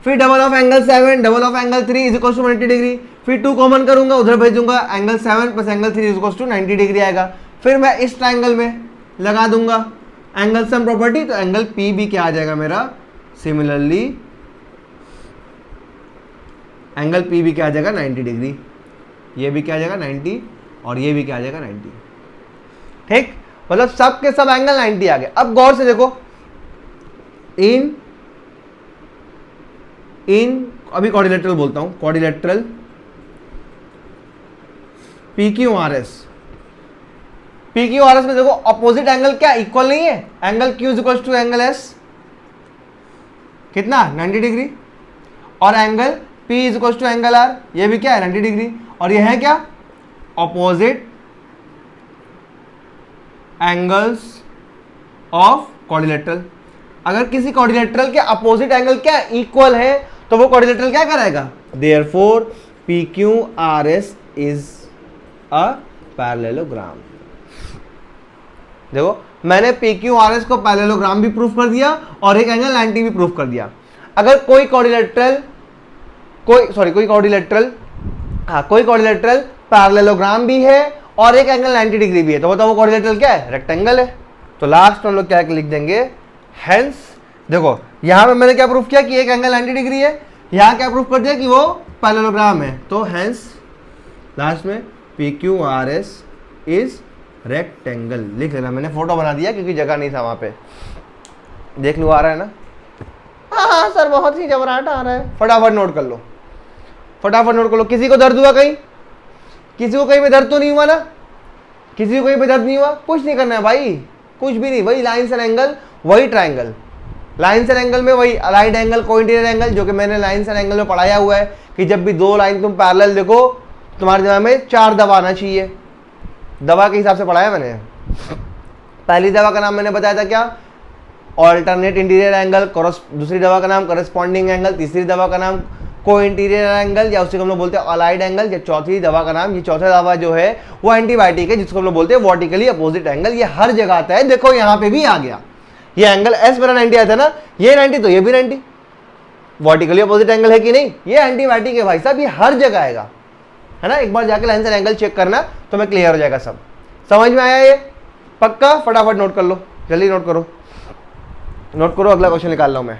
[SPEAKER 1] फिर double of angle 7 double of angle 3 is equal to 180 degree. फिर 2 कॉमन करूंगा उधर भेजूंगा, angle 7 plus angle 3 is equal to 90 degree आएगा। फिर मैं इस ट्राइंगल में लगा दूंगा एंगल सम प्रॉपर्टी, तो एंगल पी भी क्या आ जाएगा मेरा, सिमिलरली एंगल पी भी क्या आ जाएगा 90 डिग्री, ये भी क्या आ जाएगा 90 और ये भी क्या आ जाएगा 90। ठीक, मतलब सब के सब एंगल 90 आ गए। अब गौर से देखो, इन अभी क्वाड्रिलेटरल बोलता हूं, quadrilateral P Q R S में देखो अपोजिट एंगल क्या इक्वल नहीं है, angle Q is equal to angle S कितना 90 डिग्री, और angle P is equal to angle R ये भी क्या है 90 डिग्री, और ये है क्या अपोजिट एंगल्स ऑफ क्वाड्रिलेटरल। अगर किसी क्वाड्रिलेटरल के अपोजिट एंगल क्या इक्वल है तो वो क्वाड्रिलेटरल क्या कराएगा, therefore P Q R S is a parallelogram. देखो मैंने पी क्यू आर एस को पैरेललोग्राम भी प्रूफ कर दिया और एक एंगल 90 भी प्रूफ कर दिया। अगर कोई क्वाड्रिलेटरल पैरेललोग्राम भी है और एक एंगल 90 डिग्री भी है, तो बताओ वो क्वाड्रिलेटरल क्या है, रेक्टेंगल है। तो लास्ट में हम लोग क्या लिख देंगे, हेंस। देखो यहां पे मैंने क्या प्रूफ किया कि एक एंगल 90 डिग्री है, यहां क्या प्रूफ कर दिया कि वो पैरेललोग्राम है, तो हेंस लास्ट में P Q R S is rectangle लिख लेना। मैंने फोटो बना दिया क्योंकि जगह नहीं था वहां पे, देख लो आ रहा है ना। हाँ सर बहुत ही जबराट आ रहा है, फटाफट नोट कर लो, फटाफट नोट कर लो। किसी को दर्द हुआ कहीं, किसी को कहीं पे दर्द तो नहीं हुआ ना, किसी को कहीं पे दर्द नहीं हुआ, कुछ नहीं करना है भाई, कुछ भी नहीं, वही लाइन्स एंड एंगल, वही ट्राइंगल, लाइन्स एंड एंगल में वही अलाइंड एंगल, कोइंटीरियर एंगल, जो कि मैंने लाइन्स एंड एंगल में पढ़ाया हुआ है कि जब भी दो लाइन तुम पैरेलल देखो तुम्हारे दिमाग में 4 दवा आना चाहिए। दवा के हिसाब से पढ़ाया मैंने। पहली दवा का नाम मैंने बताया था क्या, ऑल्टरनेट इंटीरियर एंगल, दूसरी दवा का नाम करस्पॉन्डिंग एंगल, तीसरी दवा का नाम को इंटीरियर एंगल या उसको हम लोग बोलते हैं अलाइड एंगल, या चौथी दवा का नाम, ये चौथा दवा जो है वो एंटीबायोटिक है जिसको हम लोग बोलते हैं वर्टिकली अपोजिट एंगल। ये हर जगह आता है, देखो यहाँ पे भी आ गया, ये एंगल एस मेरा 90 आया था ना, ये 90 तो ये भी 90, वर्टिकली अपोजिट एंगल है कि नहीं, ये एंटीबायोटिक है भाई साहब, ये हर जगह आएगा, है ना, एक बार जाके लाइन एंड एंगल चेक करना तो मैं क्लियर हो जाएगा सब। समझ में आया ये? पक्का? फटाफट नोट कर लो, जल्दी नोट करो, नोट करो, अगला क्वेश्चन निकाल रहा हूं मैं।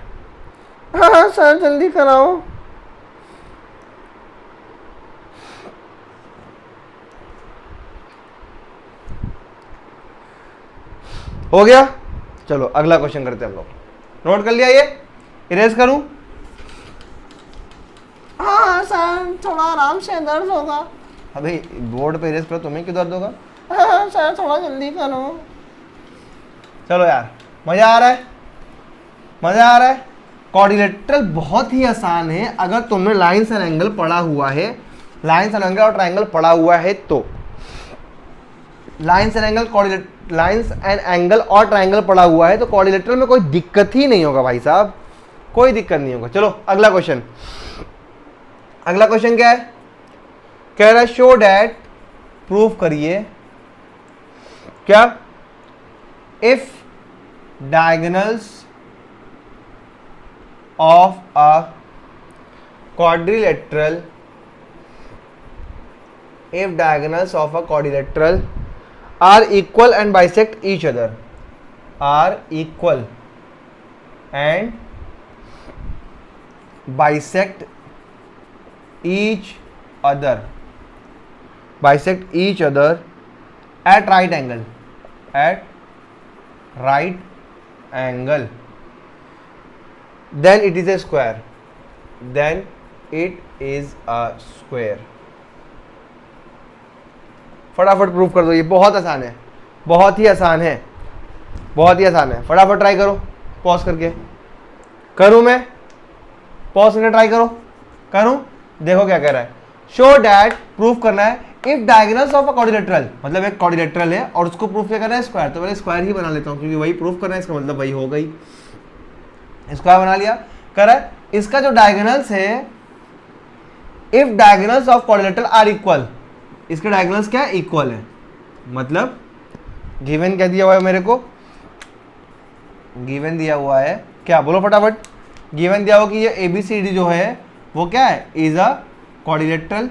[SPEAKER 1] हाँ सर जल्दी कराओ। हो गया, चलो अगला क्वेश्चन करते हैं हम लोग। नोट कर लिया ये? इरेज करूं? हाँ सर थोड़ा आराम से, दर्द होगा। अभी बोर्ड पे इरेज करो, तुम्हें क्यों दर्द होगा? हाँ सर थोड़ा जल्दी करो। चलो यार, मजा आ रहा है? मजा आ रहा है? क्वाड्रिलेटरल बहुत ही आसान है अगर तुमने लाइंस एंड एंगल पढ़ा हुआ है, लाइंस एंड एंगल और ट्रायंगल पढ़ा हुआ है तो। Lines and angle, lines and angle और ट्रायंगल पढ़ा हुआ है तो क्वाड्रिलेटरल में कोई दिक्कत ही नहीं होगा भाई साहब, कोई दिक्कत नहीं होगा। चलो अगला क्वेश्चन, अगला क्वेश्चन क्या है? कह रहा है शो डैट, प्रूव करिए क्या, if diagonals of a quadrilateral, if diagonals of a quadrilateral are equal and bisect each other, are equal and bisect each other, bisect each other at right angle, at right angle, then it is a square, then it is a square। फटाफट proof कर दो, ये बहुत आसान है, बहुत ही आसान है, बहुत ही आसान है। फटाफट ट्राई करो, पॉज करके करूं मैं, पॉज करके ट्राई करो, करूं, देखो क्या कह रहा है। शो डैट, प्रूफ करना है, if diagonals of a quadrilateral, मतलब एक क्वाड्रिलेटरल है और उसको प्रूफ क्या करना है, स्क्वायर। तो मैंने स्क्वायर ही बना लेता हूं क्योंकि वही प्रूफ करना है, इसका मतलब वही हो गई, स्क्वायर बना लिया। कह रहा है इसका जो डायगोनल्स है, if diagonals of quadrilateral are equal, इसके डायगोनल्स क्या है, इक्वल है। मतलब गिवन क्या दिया हुआ है मेरे को, गिवन दिया हुआ है क्या, बोलो फटाफट। गिवन दिया हुआ कि ये ABCD जो है वो क्या है, is a quadrilateral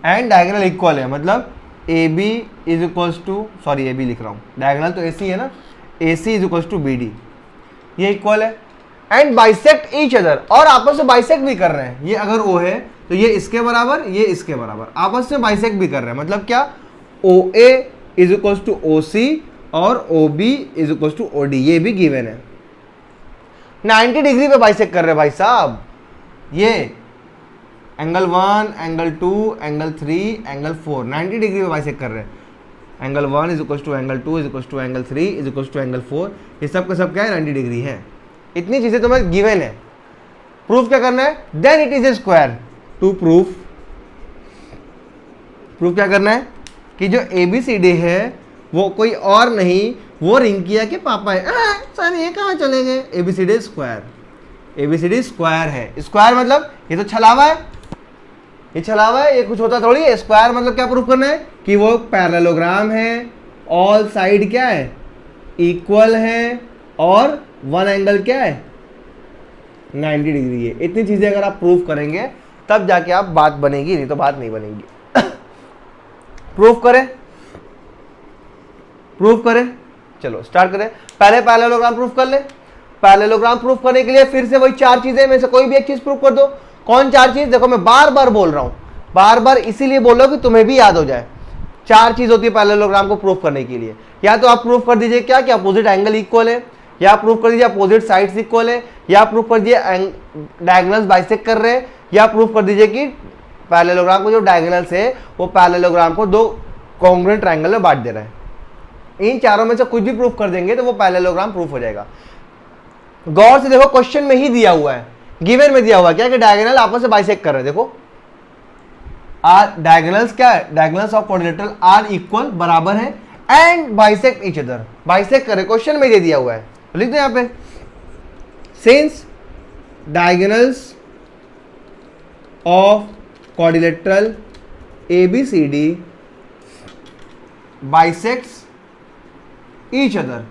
[SPEAKER 1] and diagonal equal है। मतलब AB is equals to, sorry AB लिख रहा हूँ, डायगोनल तो AC है ना, AC is equals to BD, ये इक्वल है। एंड बाइसेक्ट ईच अदर, और आपस में बाइसेक्ट भी कर रहे हैं। ये अगर O है तो ये इसके बराबर, ये इसके बराबर, आपस में बाइसेक्ट भी कर रहे हैं। मतलब क्या, OA is equals to OC और OB is equals to OD, ये भी गिवन है। 90 डिग्री पे बाइसेक्ट कर रहे हैं भाई साहब, ये angle 1, angle 2, angle 3, angle 4, 90 degree पे बाइसेक्ट कर रहे हैं। Angle 1 is equals to angle 2 is equals to angle 3 is equals to angle 4, ये सब का सब क्या है, 90 डिग्री है। इतनी चीजें तुम्हें गिवन है, प्रूफ क्या करना है, then it is a square. To proof, proof क्या करना है कि जो ABCD है वो कोई और नहीं, वो रिंकिया के पापा है। सर ये कहाँ चले गए, ABCD स्क्वायर, ABCD स्क्वायर है। स्क्वायर मतलब ये तो छलावा है, ये छलावा है, ये कुछ होता थोड़ी है। स्क्वायर मतलब क्या प्रूफ करना है कि वो पैरेललोग्राम है, ऑल साइड क्या है, इक्वल है, और वन एंगल क्या है, 90 डिग्री है। इतनी चीजें अगर आप प्रूफ करेंगे तब जाके आप बात बनेगी, नहीं तो बात नहीं बनेगी। प्रूफ करें, प्रूफ करें, चलो स्टार्ट करें। पहले पैरेललोग्राम प्रूफ कर ले। पैरेललोग्राम प्रूफ करने के लिए फिर से वही 4 चीजें में से कोई भी एक चीज प्रूफ कर दो। कौन 4 चीज, देखो मैं बार बार बोल रहा हूं, बार बार इसीलिए बोल रहा हूं कि तुम्हें भी याद हो जाए। 4 चीज होती है पैरेललोग्राम को प्रूफ करने के लिए। या तो आप प्रूफ कर दीजिए क्या कि अपोजिट एंगल इक्वल है, या प्रूफ कर दीजिए अपोजिट साइड्स इक्वल है, या प्रूफ कर दीजिए डायगोनल्स बाइसेक्ट कर रहे हैं, या प्रूफ कर दीजिए कि पैरेललोग्राम को जो डायगोनल्स है वो पैरेललोग्राम को 2 कॉन्ग्रुएंट ट्रायंगल में बांट दे रहा है। इन चारों में से कुछ भी प्रूफ कर देंगे तो वो पैरेललोग्राम प्रूफ हो जाएगा। गौर से देखो, क्वेश्चन में ही दिया हुआ है, गिवन में दिया हुआ है क्या कि डायगोनल आपस में बाइसेक्ट कर रहे हैं। देखो डायगोनल्स क्या है, diagonals of quadrilateral are equal, बराबर है, and bisect each other, bisect करे, क्वेश्चन में ये दिया हुआ है। तो लिख दो यहां पे, since diagonals of quadrilateral ABCD bisects each other,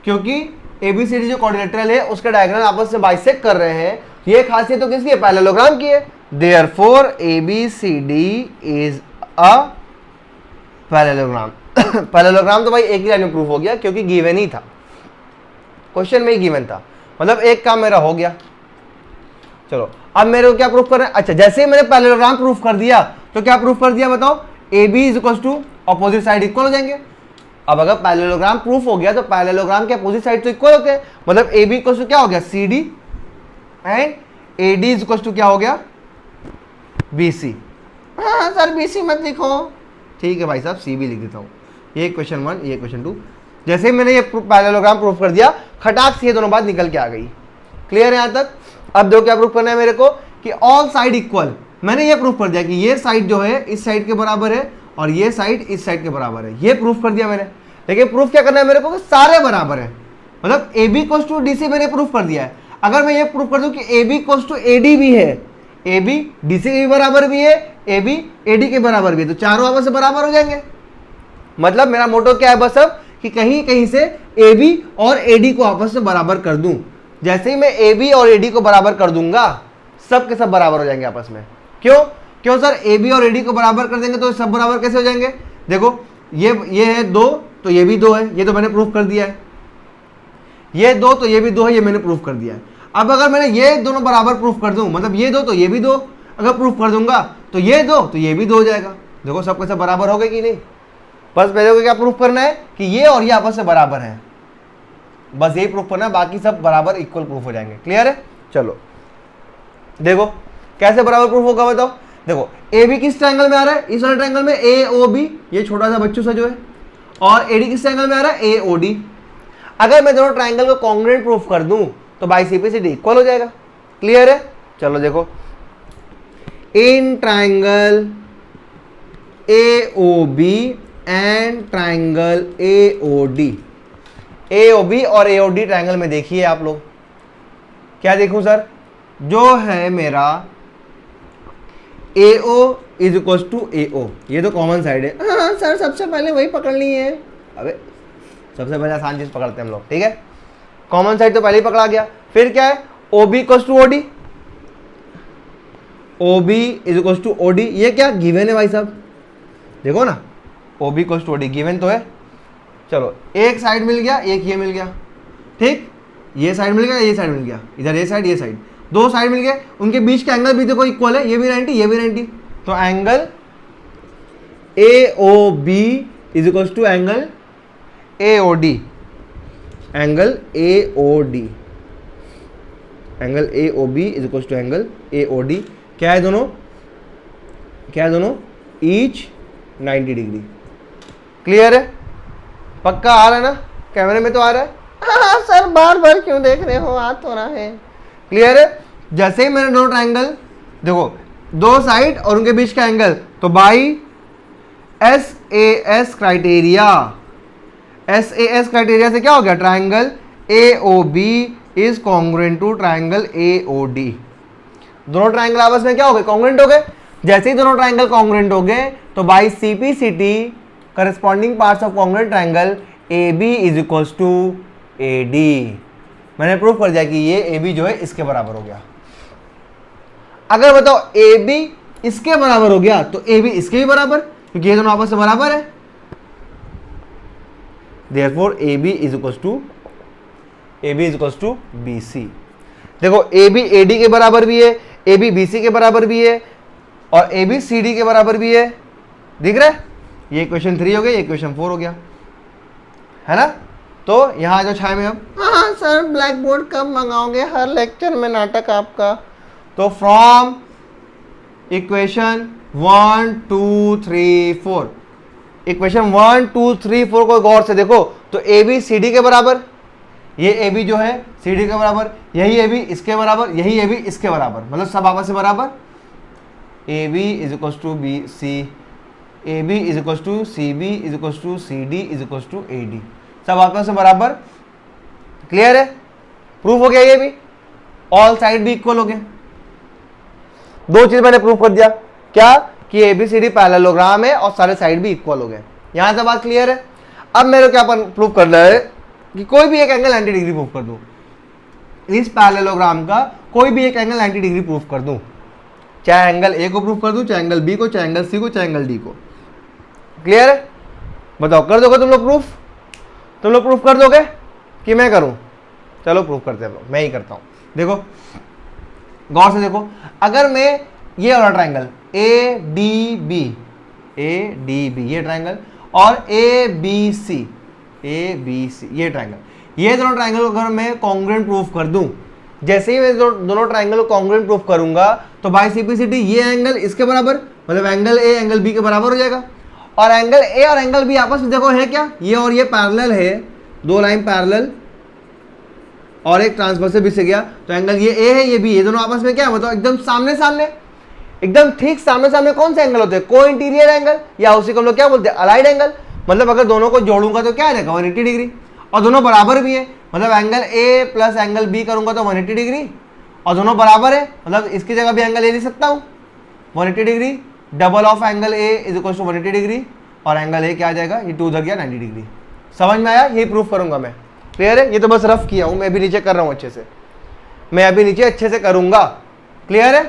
[SPEAKER 1] क्योंकि ABCD जो क्वाड्रिलेटरल है उसके डायगोनल आपस में बाइसेक्ट कर रहे हैं। ये खासियत तो किसकी है, पैरेललोग्राम की है। Therefore ABCD is a parallelogram. Parallelogram तो भाई एक ही लाइन में प्रूफ हो गया क्योंकि गिवन ही था, क्वेश्चन में ही गिवन था, मतलब एक काम मेरा हो गया। चलो अब मेरे को क्या प्रूफ करना है? अच्छा, जैसे ही मैंने पैरेललोग्राम प्रूफ कर दिया तो क्या प्रूफ कर दिया बताओ? AB is equal to opposite side equal हो जाएंगे। अब अगर पैरेललोग्राम प्रूफ हो गया तो पैरेललोग्राम के अपोजिट साइड तो इक्वल होते हैं, मतलब AB इक्वल टू क्या हो गया? CD and AD is equal to क्या हो गया? BC। हाँ सर BC मत लिखो, ठीक है भाई साहब CB लिख देता हूँ। ये क्वेश्चन 1, ये क्वेश्चन 2। जैसे ही मैंने ये पैरेललोग्राम प्रूफ कर दिया, खटाक से ये दोनों बात निकल के आ गई। क्लियर है यहाँ तक? अब देखो क्या प्रूफ करना है मेरे को कि ऑल साइड इक्वल। मैंने ये प्रूफ कर दिया कि ये साइड जो है इस साइड के बराबर है और ये साइड इस साइड के बराबर है, ये प्रूफ कर दिया मैंने। लेकिन प्रूफ क्या करना है मेरे को कि सारे बराबर है, मतलब AB इक्वल्स टू DC मैंने प्रूफ कर दिया है। अगर मैं ये प्रूफ कर दूं कि AB इक्वल्स टू AD भी है, AB DC के भी बराबर भी है, AB AD के बराबर भी है, तो चारों आपस से बराबर हो जाएंगे। मतलब मेरा मोटो क्या है बस अब कि कहीं कहीं से AB और AD को आपस में बराबर कर दूं। जैसे ही मैं AB और AD को बराबर कर दूंगा, सब के सब बराबर हो जाएंगे आपस में। क्यों सर? AB और AD को बराबर कर देंगे तो सब बराबर कैसे हो जाएंगे? देखो ये है 2 तो ये भी 2 है, ये तो मैंने प्रूफ कर दिया है। ये 2 तो ये भी 2 है, ये मैंने प्रूफ कर दिया है। अब अगर मैंने ये दोनों बराबर प्रूफ कर दूं, मतलब ये 2 तो ये भी 2 अगर प्रूफ कर दूंगा तो ये 2 तो ये भी 2 हो जाएगा। देखो सब के सब बराबर हो गए कि नहीं? बस मेरे को क्या प्रूफ करना है कि ये और ये आपस में बराबर है, बस यही प्रूफ करना है, बाकी सब बराबर इक्वल प्रूफ हो जाएंगे। क्लियर है? चलो देखो कैसे बराबर प्रूफ होगा बताओ। देखो AB किस ट्रायंगल में आ रहा है? इस वाले ट्रायंगल में AOB, ये छोटा सा बच्चों सा जो है, और AD किस ट्रायंगल में आ रहा है? AOD। अगर मैं दोनों ट्रायंगल को कॉन्ग्रुएंट प्रूफ कर दूं तो बाई CPCD इक्वल हो जाएगा। क्लियर है? चलो देखो, in triangle AOB and triangle AOD, AOB और AOD ट्रायंगल में देखिए आप लोग, क्या देखूं सर? जो है मेरा AO is equal to AO, ये तो कॉमन साइड है। हाँ सर सबसे पहले वही पकड़नी है। अबे सबसे पहले आसान चीज पकड़ते हैं हम लोग, ठीक है? कॉमन साइड तो पहले ही पकड़ा गया। फिर क्या है? OB equal to OD, OB is equal to OD, ये क्या गिवन है भाई साहब? देखो ना, OB equal to OD given तो है। चलो एक साइड मिल गया, एक ये मिल गया, ठीक? ये साइड मिल गया, ये साइड मिल गया, इधर ये साइड, दो साइड मिल गए, उनके बीच के एंगल भी देखो इक्वल है, ये भी 90, ये भी 90, तो angle AOB is equal to angle AOD, angle AOD, angle AOB is equal to angle AOD। क्या है दोनों? क्या है दोनों? Each 90 degree. क्लियर है? पक्का आ रहा है ना? कैमरे में तो आ रहा है? हाँ सर बार बार क्यों देख रहे हो, आ तो रहा है। क्लियर है? जैसे ही मैंने दोनों ट्रायंगल देखो, दो साइड और उनके बीच का एंगल, तो by SAS criteria, SAS criteria से क्या हो गया? Triangle AOB is congruent to triangle AOD। दोनों ट्रायंगल आपस में क्या हो गए? कॉन्ग्रुएंट हो गए। जैसे ही दोनों ट्रायंगल कॉन्ग्रुएंट हो गए तो by CPCT corresponding parts of congruent triangle AB is equals to AD। मैंने प्रूफ कर दिया कि ये AB जो है इसके बराबर हो गया। अगर बताओ AB इसके बराबर हो गया तो AB इसके भी बराबर, क्योंकि ये दोनों आपस में बराबर है। Therefore AB is equals to BC। देखो AB AD के बराबर भी है, AB BC के बराबर भी है, और AB CD के बराबर भी है। दिख रहा है? ये क्वेश्चन 3 हो गया, ये क्वेश्चन 4 हो गया, है ना? तो यहाँ जो छाए में अब, हाँ सर ब्लैक बोर्ड कब मंगाओगे? हर लेक्चर में नाटक आपका। तो फ्रॉम इक्वेशन 1 2 3 4, इक्वेशन 1 2 3 4 को गौर से देखो तो AB CD के बराबर, ये AB जो है CD के बराबर, यही AB इसके बराबर, यही AB इसके बराबर, मतलब सब आपस में बराबर। AB is equal to BC, AB is equal to CB is equal to CD is equal to AD, सब आपस में बराबर। क्लियर है? प्रूफ हो गया ये भी, ऑल साइड भी इक्वल हो गए। दो चीज मैंने प्रूफ कर दिया, क्या? कि ABCD पैरेललोग्राम है और सारे साइड भी इक्वल हो गए। यहां से बात क्लियर है? अब मेरे को क्या प्रूफ करना है कि कोई भी एक एंगल 90 डिग्री प्रूफ कर दूं, इस पैरेललोग्राम का कोई भी एक एंगल 90 डिग्री प्रूफ कर दूं। चाहे एंगल ए को प्रूफ कर दूं, चाहे एंगल बी को, चाहे एंगल सी को, चाहे एंगल डी को। क्लियर है? बताओ कर दोगे तुम लोग प्रूफ? तुम लोग प्रूफ कर दोगे कि मैं करूं? चलो प्रूफ करते हैं, मैं ही करता हूं। देखो गौर से देखो, अगर मैं ये वाला ट्राइंगल ए डी बी ये ट्राइंगल और ए बी सी ये ट्राइंगल, ये दोनों ट्राइंगल को अगर मैं कॉन्ग्रुएंट प्रूफ कर दूं, जैसे ही मैं दोनों ट्राइंगल को कॉन्ग्रुएंट प्रूफ करूंगा तो बाय सिंपलिसिटी ये एंगल इसके बराबर, मतलब एंगल ए एंगल बी के बराबर हो जाएगा। और एंगल ए और एंगल बी आपस में देखो है क्या, ये और ये पैरेलल है, दो लाइन पैरेलल और एक ट्रांसवर्सल भी से गया, तो एंगल ये ए है ये बी, ये दोनों आपस में क्या है बताओ, एकदम सामने सामने, एकदम ठीक सामने सामने। कौन से एंगल होते हैं? को इंटीरियर एंगल, या उसी को हम लोग क्या बोलते हैं, अलाइड एंगल। मतलब अगर दोनों को जोड़ूंगा तो क्या आ जाएगा 180 डिग्री, और दोनों बराबर भी है, मतलब angle A plus angle B करूंगा तो 180 डिग्री, और दोनों बराबर है, मतलब इसकी जगह भी एंगल ए लिख सकता हूँ 180 degree, double of angle A is equal to 180 degree, और एंगल ए क्या आ जाएगा, ये 2 उधर गया 90 डिग्री। समझ में आया? यही प्रूफ करूंगा मैं। क्लियर है? ये तो बस रफ किया हूं, मैं अभी नीचे कर रहा हूं अच्छे से, मैं अभी नीचे अच्छे से करूंगा। क्लियर है?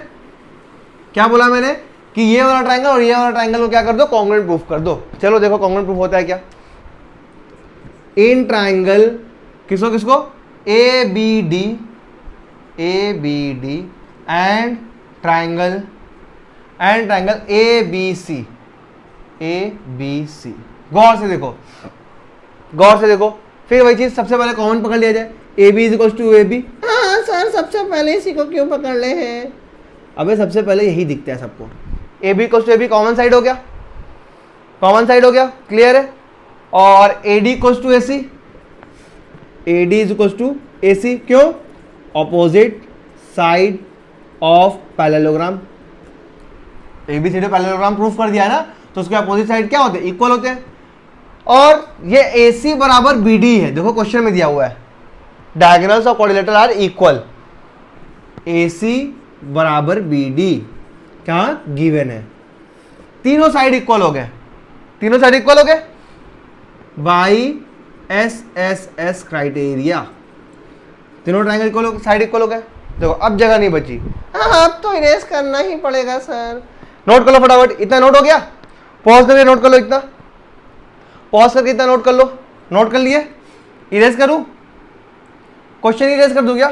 [SPEAKER 1] क्या बोला मैंने कि ये वाला ट्राइंगल और ये वाला ट्राइंगल को क्या कर दो, कॉन्ग्रुएंट प्रूफ कर दो। चलो देखो कॉन्ग्रुएंट प्रूफ होता है क्या। इन ट्राइंगल किसको किसको, A B D and triangle A B C. गौर से देखो, फिर वही चीज सबसे पहले कॉमन पकड़ लिया जाए, A B is equal to A B. हाँ सर सबसे पहले इसी को क्यों पकड़ ले हैं? अबे सबसे पहले यही दिखता है सबको, A B equal to A B common side हो गया, क्लियर है। और A D equal to A C, A D is equal to A C, क्यों? Opposite side of parallelogram. ABCD parallelogram proof कर दिया है ना, तो उसके अपोजिट साइड क्या होते हैं, इक्वल होते हैं। और ये AC बराबर BD है, देखो क्वेश्चन में दिया हुआ है, diagonals of quadrilateral are equal, AC बराबर BD क्या गिवन है, तीनों साइड इक्वल हो गए, बाई SSS क्राइटेरिया, तीनों ट्राइंगल इक्वल, साइड इक्वल हो गए। देखो अब जगह नहीं बची, हाँ अब तो इरेज करना ही पड़ेगा सर। नोट कर लो फटाफट, इतना नोट हो गया, पॉज करके नोट कर लो, इतना पॉज करके इतना नोट कर लो। नोट कर लिए? इरेज करूं? क्वेश्चन इरेज कर दूं क्या?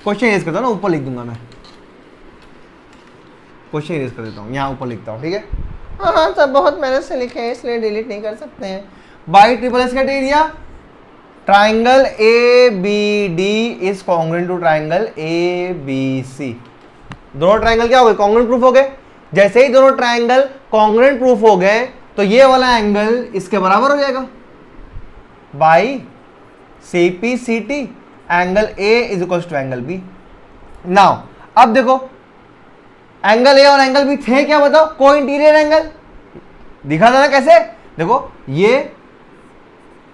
[SPEAKER 1] क्वेश्चन इरेज करता हूं ना, ऊपर लिख दूंगा मैं, क्वेश्चन इरेज कर देता हूं, यहाँ ऊपर लिखता हूं, ठीक है। हाँ सब बहुत मेहनत से लिखे हैं इसलिए डिलीट नहीं कर सकते हैं। By triple S criteria triangle A B D is congruent to triangle A B C. दोनों ट्राइंगल क्या हो गए, कॉन्ग्रुएंट प्रूफ हो गए। जैसे ही दोनों ट्राइंगल कॉन्ग्रुएंट प्रूफ हो गए तो ये वाला एंगल इसके बराबर हो जाएगा by CPCT, angle A is equal to angle B. Now अब देखो एंगल ए और एंगल बी थे क्या बताओ, को इंटीरियर एंगल दिखा था ना कैसे, देखो ये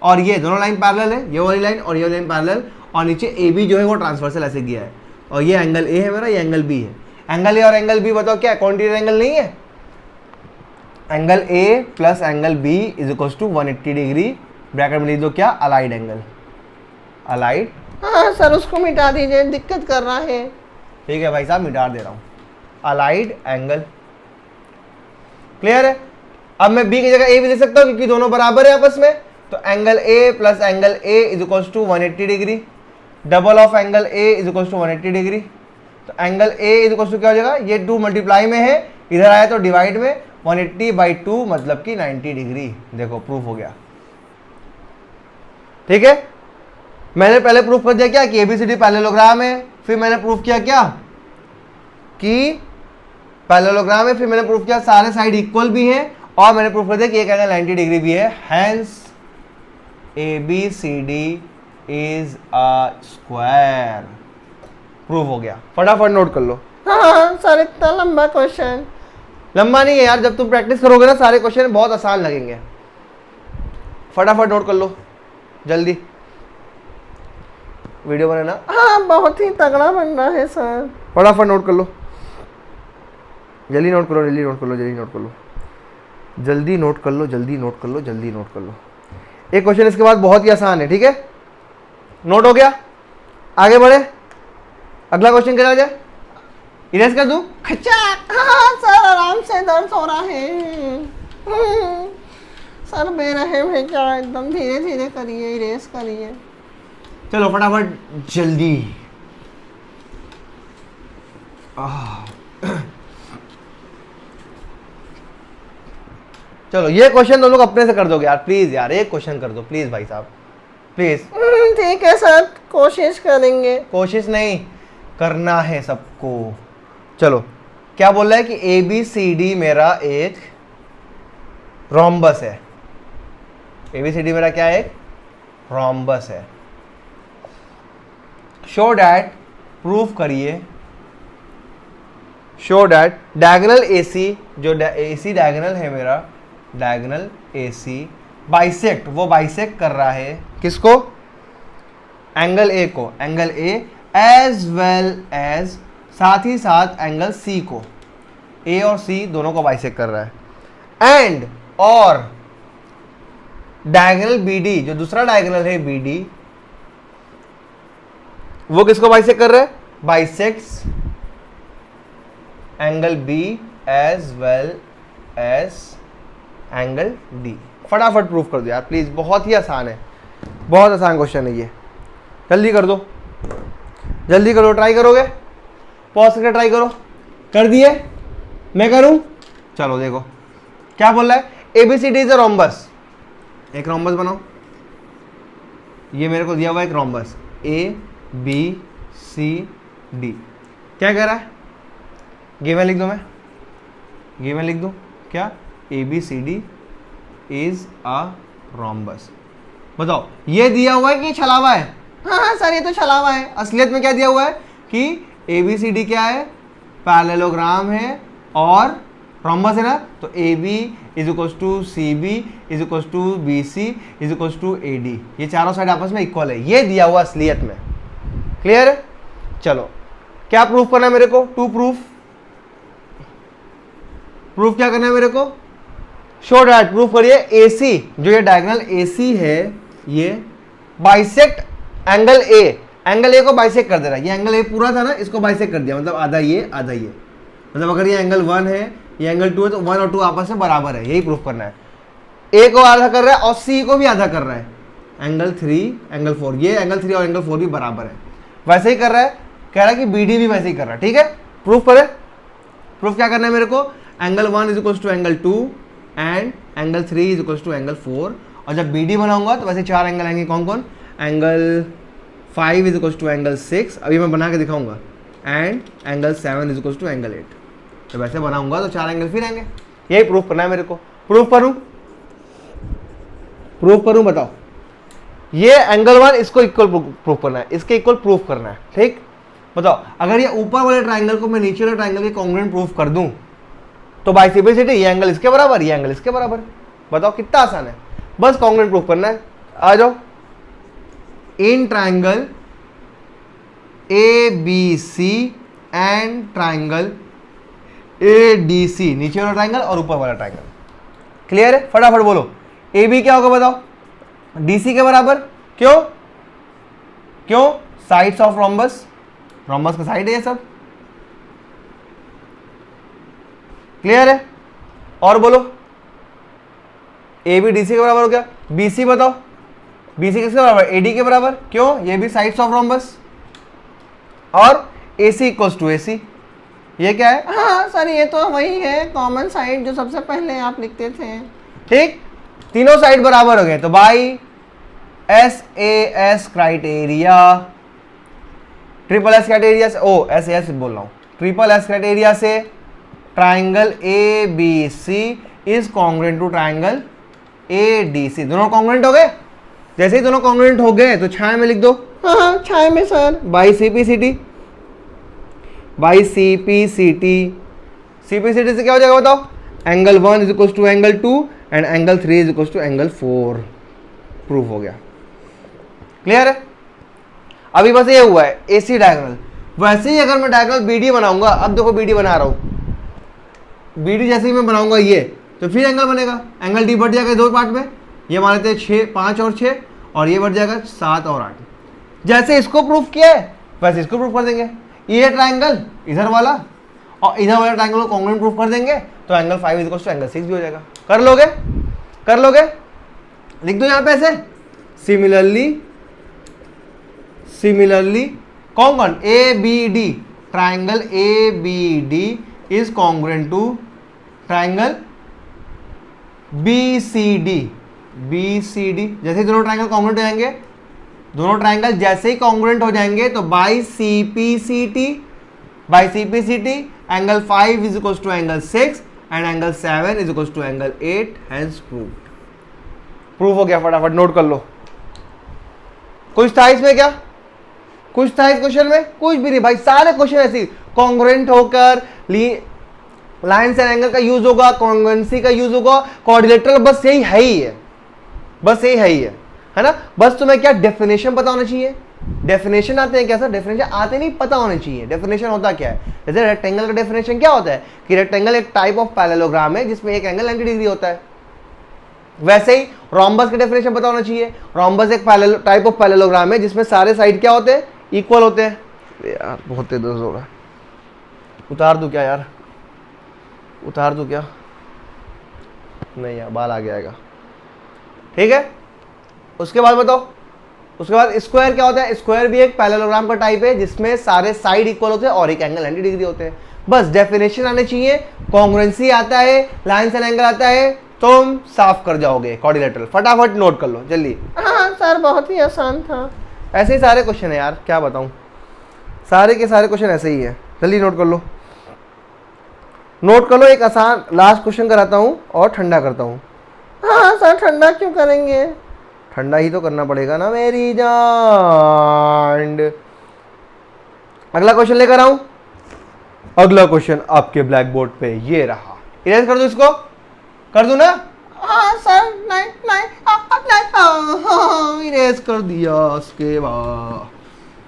[SPEAKER 1] और ये दोनों लाइन पैरेलल है, ये वाली लाइन और ये वाली लाइन पैरेलल, और नीचे ए बी जो है वो ट्रांसवर्सल ऐसे गया है, और ये एंगल ए है मेरा, ये एंगल बी है। एंगल ए और एंगल बी बताओ क्या को इंटीरियर एंगल नहीं है, angle A plus angle B is equal to 180 degree, bracket में लिख दो क्या, अलाइड एंगल, अलाइड। हाँ सर उसको मिटा दीजिए, दिक्कत कर रहा है। ठीक है भाई साहब मिटा दे रहा हूँ, अलाइड एंगल। क्लियर है? अब मैं बी की जगह ए भी ले सकता हूँ क्योंकि दोनों बराबर है आपस में, तो angle A plus angle A is equal to 180 degree, double of angle A is equal to 180 degree, तो angle A is equal to क्या हो जाएगा, ये 2 मल्टीप्लाई में है, इधर आया तो डिवाइड में, 180/2 मतलब कि 90 डिग्री। देखो प्रूफ हो गया, ठीक है। मैंने पहले प्रूफ कर दिया क्या कि एबीसीडी पैरेललोग्राम है, फिर मैंने प्रूफ किया क्या कि पैरेललोग्राम है, फिर मैंने प्रूफ किया सारे साइड इक्वल भी हैं, और मैंने प्रूफ कर दिया कि एक एंगल 90 डिग्री भी है, hence ABCD is a square. Proof हो गया, फटाफट नोट कर लो। हाँ सर इतना लंबा क्वेश्चन, लंबा नहीं है यार, जब तुम प्रैक्टिस करोगे ना सारे क्वेश्चन बहुत आसान लगेंगे। फटाफट नोट कर लो जल्दी, वीडियो बनाना हाँ बहुत ही तगड़ा बन रहा है सर। फटाफट नोट कर लो, जल्दी नोट करो, जल्दी नोट कर लो, जल्दी नोट कर लो, जल्दी नोट कर लो, जल्दी नोट कर लो, जल्दी नोट कर लो। एक क्वेश्चन इसके बाद बहुत ही आसान है, ठीक है। नोट हो गया, आगे बढ़े, अगला क्वेश्चन क्या जाए, इरेज कर दूं? खचाक। हाँ सर आराम से, दर्द हो रहा है। सर बेरहम है क्या, एकदम धीरे धीरे करिए, इरेज करिए। चलो फटाफट जल्दी। चलो ये क्वेश्चन तुम लोग अपने से कर दोगे यार, प्लीज यार एक क्वेश्चन कर दो प्लीज भाई साहब, प्लीज। ठीक है सर, कोशिश करेंगे। कोशिश नहीं, करना है सबको। चलो क्या बोल रहा है कि ABCD मेरा एक रोम्बस है। ABCD मेरा क्या है? एक रोम्बस है। शो डैट, प्रूफ करिए, शो डैट डायगोनल AC, जो AC डायगोनल है मेरा, डायगोनल AC बाइसेक्ट, वो बाइसेक्ट कर रहा है किसको? एंगल A को, angle A as well as, साथ ही साथ एंगल C को। A और C दोनों को बाइसेक्ट कर रहा है। एंड और डायगोनल BD, जो दूसरा डायगोनल है BD, वो किसको बाइसेक्ट कर रहा है? Bisects angle B as well as angle D। फटाफट प्रूफ कर दो यार प्लीज, बहुत ही आसान है, बहुत आसान क्वेश्चन है ये। जल्दी कर दो, जल्दी करो। ट्राई करोगे? पॉज करके ट्राई करो। कर दिए? मैं करूं? चलो देखो क्या बोल रहा है। ABCD is a rhombus. एक रोम्बस बनाओ। ये मेरे को दिया हुआ एक रोम्बस ABCD। क्या कह रहा है? गिवन लिख दो, मैं गिवन लिख दूं क्या? ABCD is a rhombus. बताओ ये दिया हुआ है कि छलावा है? हाँ सर ये तो छलावा है। असलियत में क्या दिया हुआ है कि ABCD क्या है? पैरेललोग्राम है और रोम्बस है ना, तो AB is equals to CB is equals to BC is equals to AD। ये चारों साइड आपस में इक्वल है, ये दिया हुआ असलियत में। क्लियर है? चलो क्या प्रूफ करना है मेरे को? To proof. प्रूफ क्या करना है मेरे को? शो डैट, प्रूफ करिए AC, जो ये डायगोनल AC है, ये bisect angle A, angle A को बाइसेक्ट कर दे रहा है। ये एंगल A पूरा था ना, इसको बाइसेक्ट कर दिया, मतलब आधा ये आधा ये। मतलब अगर ये एंगल 1 है, ये एंगल 2 है, तो 1 और 2 आपस में बराबर है, यही प्रूफ करना है। A को आधा कर रहा है और C को भी आधा कर रहा है। एंगल 3 एंगल 4, ये एंगल 3 और एंगल 4 भी बराबर है, वैसे ही कर रहा है। कह रहा है कि BD भी वैसे ही कर रहा है। ठीक है, प्रूफ करें। प्रूफ क्या करना है मेरे को? Angle 1 is equals to angle 2 and angle 3 is equals to angle 4। और जब BD बनाऊंगा तो वैसे 4 एंगल आएंगे। कौन कौन? Angle 5 is equals to angle 6, अभी मैं बना के दिखाऊंगा, and angle 7 is equals to angle 8। तो वैसे बनाऊंगा तो 4 एंगल फिर आएंगे। यही प्रूफ करना है मेरे को। प्रूफ करूं? प्रूफ करूं? बताओ। ये एंगल 1 इसको इक्वल प्रूफ करना है, इसके इक्वल प्रूफ करना है। ठीक, बताओ। अगर ये ऊपर वाले ट्राइंगल को मैं नीचे वाले ट्राइंगल के कॉन्ग्रुएंट प्रूफ कर दूं तो बाय सिंपलिसिटी ये एंगल इसके बराबर, ये एंगल इसके बराबर। बताओ कितना आसान है, बस कॉन्ग्रुएंट प्रूफ करना है। आ जाओ। In triangle ABC and triangle ADC, नीचे वाला ट्राइंगल और ऊपर वाला ट्राइंगल। क्लियर है? फटाफट बोलो। AB क्या होगा बताओ? DC के बराबर। क्यों? क्यों? साइड्स ऑफ रोम्बस, रोम्बस का साइड है ये सब। क्लियर है? और बोलो। AB DC के बराबर हो गया। BC बताओ, BC किसके बराबर? AD के बराबर। क्यों? ये भी साइड्स ऑफ रोम्बस। और AC इक्वल्स टू AC। ये क्या है? हाँ सर ये तो वही है कॉमन साइड जो सबसे पहले आप लिखते थे। ठीक, तीनों साइड बराबर हो गए तो by SAS criteria, triple S criteria से, ओ SAS बोल रहा हूँ, ट्रिपल S क्राइटेरिया से triangle ABC is congruent to triangle ADC। दोनों कॉन्ग्रुएंट हो गए। जैसे ही दोनों कॉन्ग्रुएंट हो गए तो छाया में लिख दो। हाँ छाया में sir, by CPCT, by CPCT। CPCT से क्या हो जाएगा बताओ? Angle 1 is equals to angle 2 and angle 3 is equals to angle 4। Proof हो गया। क्लियर है? अभी बस ये हुआ है AC डायगोनल। वैसे ही अगर मैं डायगोनल BD बनाऊंगा, अब देखो BD बना रहा हूं, BD जैसे ही मैं बनाऊंगा ये, तो फिर एंगल बनेगा। एंगल D बढ़ जाएगा दो पार्ट में, ये मान लेते हैं 6, 5 और 6, और ये बढ़ जाएगा 7 और 8। जैसे इसको प्रूफ किया है वैसे इसको प्रूफ कर देंगे। ये ट्राइंगल इधर वाला और इधर वाला ट्रायंगल को कॉन्ग्रुएंट प्रूफ कर देंगे तो angle 5 is equal to angle 6 भी हो जाएगा। कर लोगे, कर लोगे, लिख दो यहां पे ऐसे। सिमिलरली कौन कौन, A B D, triangle A B D is congruent to triangle B C D. जैसे दोनों ट्राइंगल कॉन्ग्रुएंट हो जाएंगे, दोनों ट्राइंगल जैसे ही कॉन्ग्रुएंट हो जाएंगे तो by CPCT angle 5 is equal to angle 6 and angle 7 is equal to angle 8 hence proof हो गया। फटाफट नोट कर लो। कुछ था इसमें क्या, कुछ था इस क्वेश्चन में? कुछ भी नहीं भाई, सारे क्वेश्चन ऐसे कॉन्ग्रुएंट होकर लाइन्स एंड एंगल का यूज होगा, कॉन्ग्रुएंसी का यूज होगा, क्वाड्रिलेटरल, बस यही है ही है, बस यही है ना। बस तुम्हें क्या डेफिनेशन पता होना चाहिए। डेफिनेशन आते हैं क्या सर? डेफिनेशन आते नहीं, पता होने चाहिए डेफिनेशन होता क्या है। जैसे रेक्टेंगल का डेफिनेशन क्या होता है कि रेक्टेंगल एक टाइप ऑफ पैरेललोग्राम है जिसमें एक एंगल 90 डिग्री होता है। वैसे ही रोम्बस का डेफिनेशन पता होना चाहिए। रोम्बस एक टाइप ऑफ पैरेललोग्राम है जिसमें सारे साइड क्या होते हैं, इक्वल होते हैं। यार बहुत तेज हो रहा है, उतार दूं क्या यार, उतार दूं क्या? नहीं यार बाल आ जाएगा, ठीक है। उसके बाद बताओ, उसके बाद स्क्वायर क्या होता है? स्क्वायर भी एक पैरेललोग्राम का टाइप है जिसमें सारे साइड इक्वल होते हैं और एक एंगल 90 डिग्री होते हैं। बस डेफिनेशन आने चाहिए, कॉन्ग्रुएंसी आता है, लाइन्स एंड एंगल आता है, तुम साफ कर जाओगे क्वाड्रिलेटरल। फटाफट नोट कर लो जल्दी। हाँ सर बहुत ही आसान था। ऐसे ही सारे क्वेश्चन है यार, क्या बताऊं, सारे के सारे क्वेश्चन ऐसे ही है। जल्दी नोट कर लो, नोट कर लो। एक आसान लास्ट क्वेश्चन कराता हूं और ठंडा करता हूं। हाँ सर ठंडा क्यों करेंगे? ठंडा ही तो करना पड़ेगा ना मेरी जान। अगला क्वेश्चन लेकर आऊं। अगला क्वेश्चन आपके ब्लैक बोर्ड पे ये रहा। इरेज कर दो इसको, कर दो ना? हाँ सर नहीं इरेज कर दिया। उसके बाद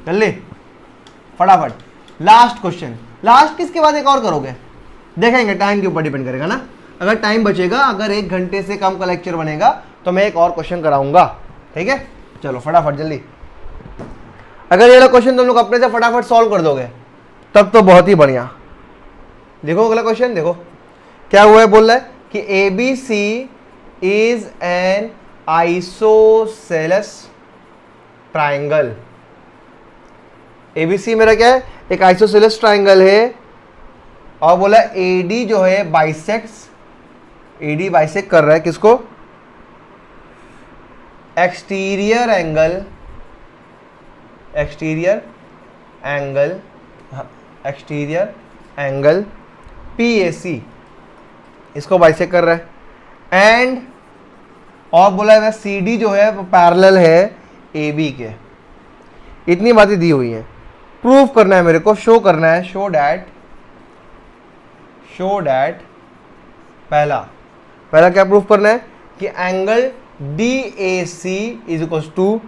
[SPEAKER 1] जल्दी फटाफट लास्ट क्वेश्चन। लास्ट किसके बाद एक और करोगे देखेंगे, टाइम के ऊपर डिपेंड करेगा ना। अगर टाइम बचेगा, अगर 1 घंटे से कम का लेक्चर बनेगा तो मैं एक और क्वेश्चन कराऊंगा, ठीक है। चलो फटाफट जल्दी। अगर ये वाला क्वेश्चन तुम लोग अपने से फटाफट सॉल्व कर दोगे तब तो बहुत ही बढ़िया। देखो अगला क्वेश्चन, देखो क्या हुआ है। बोल रहा है कि A B C is an isosceles triangle. ABC मेरा क्या है? एक आइसोसेलेस ट्राइंगल है। और बोला एडी जो है बाइसेक्ट्स, एडी बाइसेक्ट कर रहा है किसको? एक्सटीरियर एंगल PAC इसको बाइसेक्ट कर रहा है। एंड और बोला है CD जो है वो पैरेलल है AB के। इतनी बातें दी हुई हैं, प्रूव करना है मेरे को, शो करना है। शो डैट पहला क्या प्रूफ करना है कि angle DAC is equal to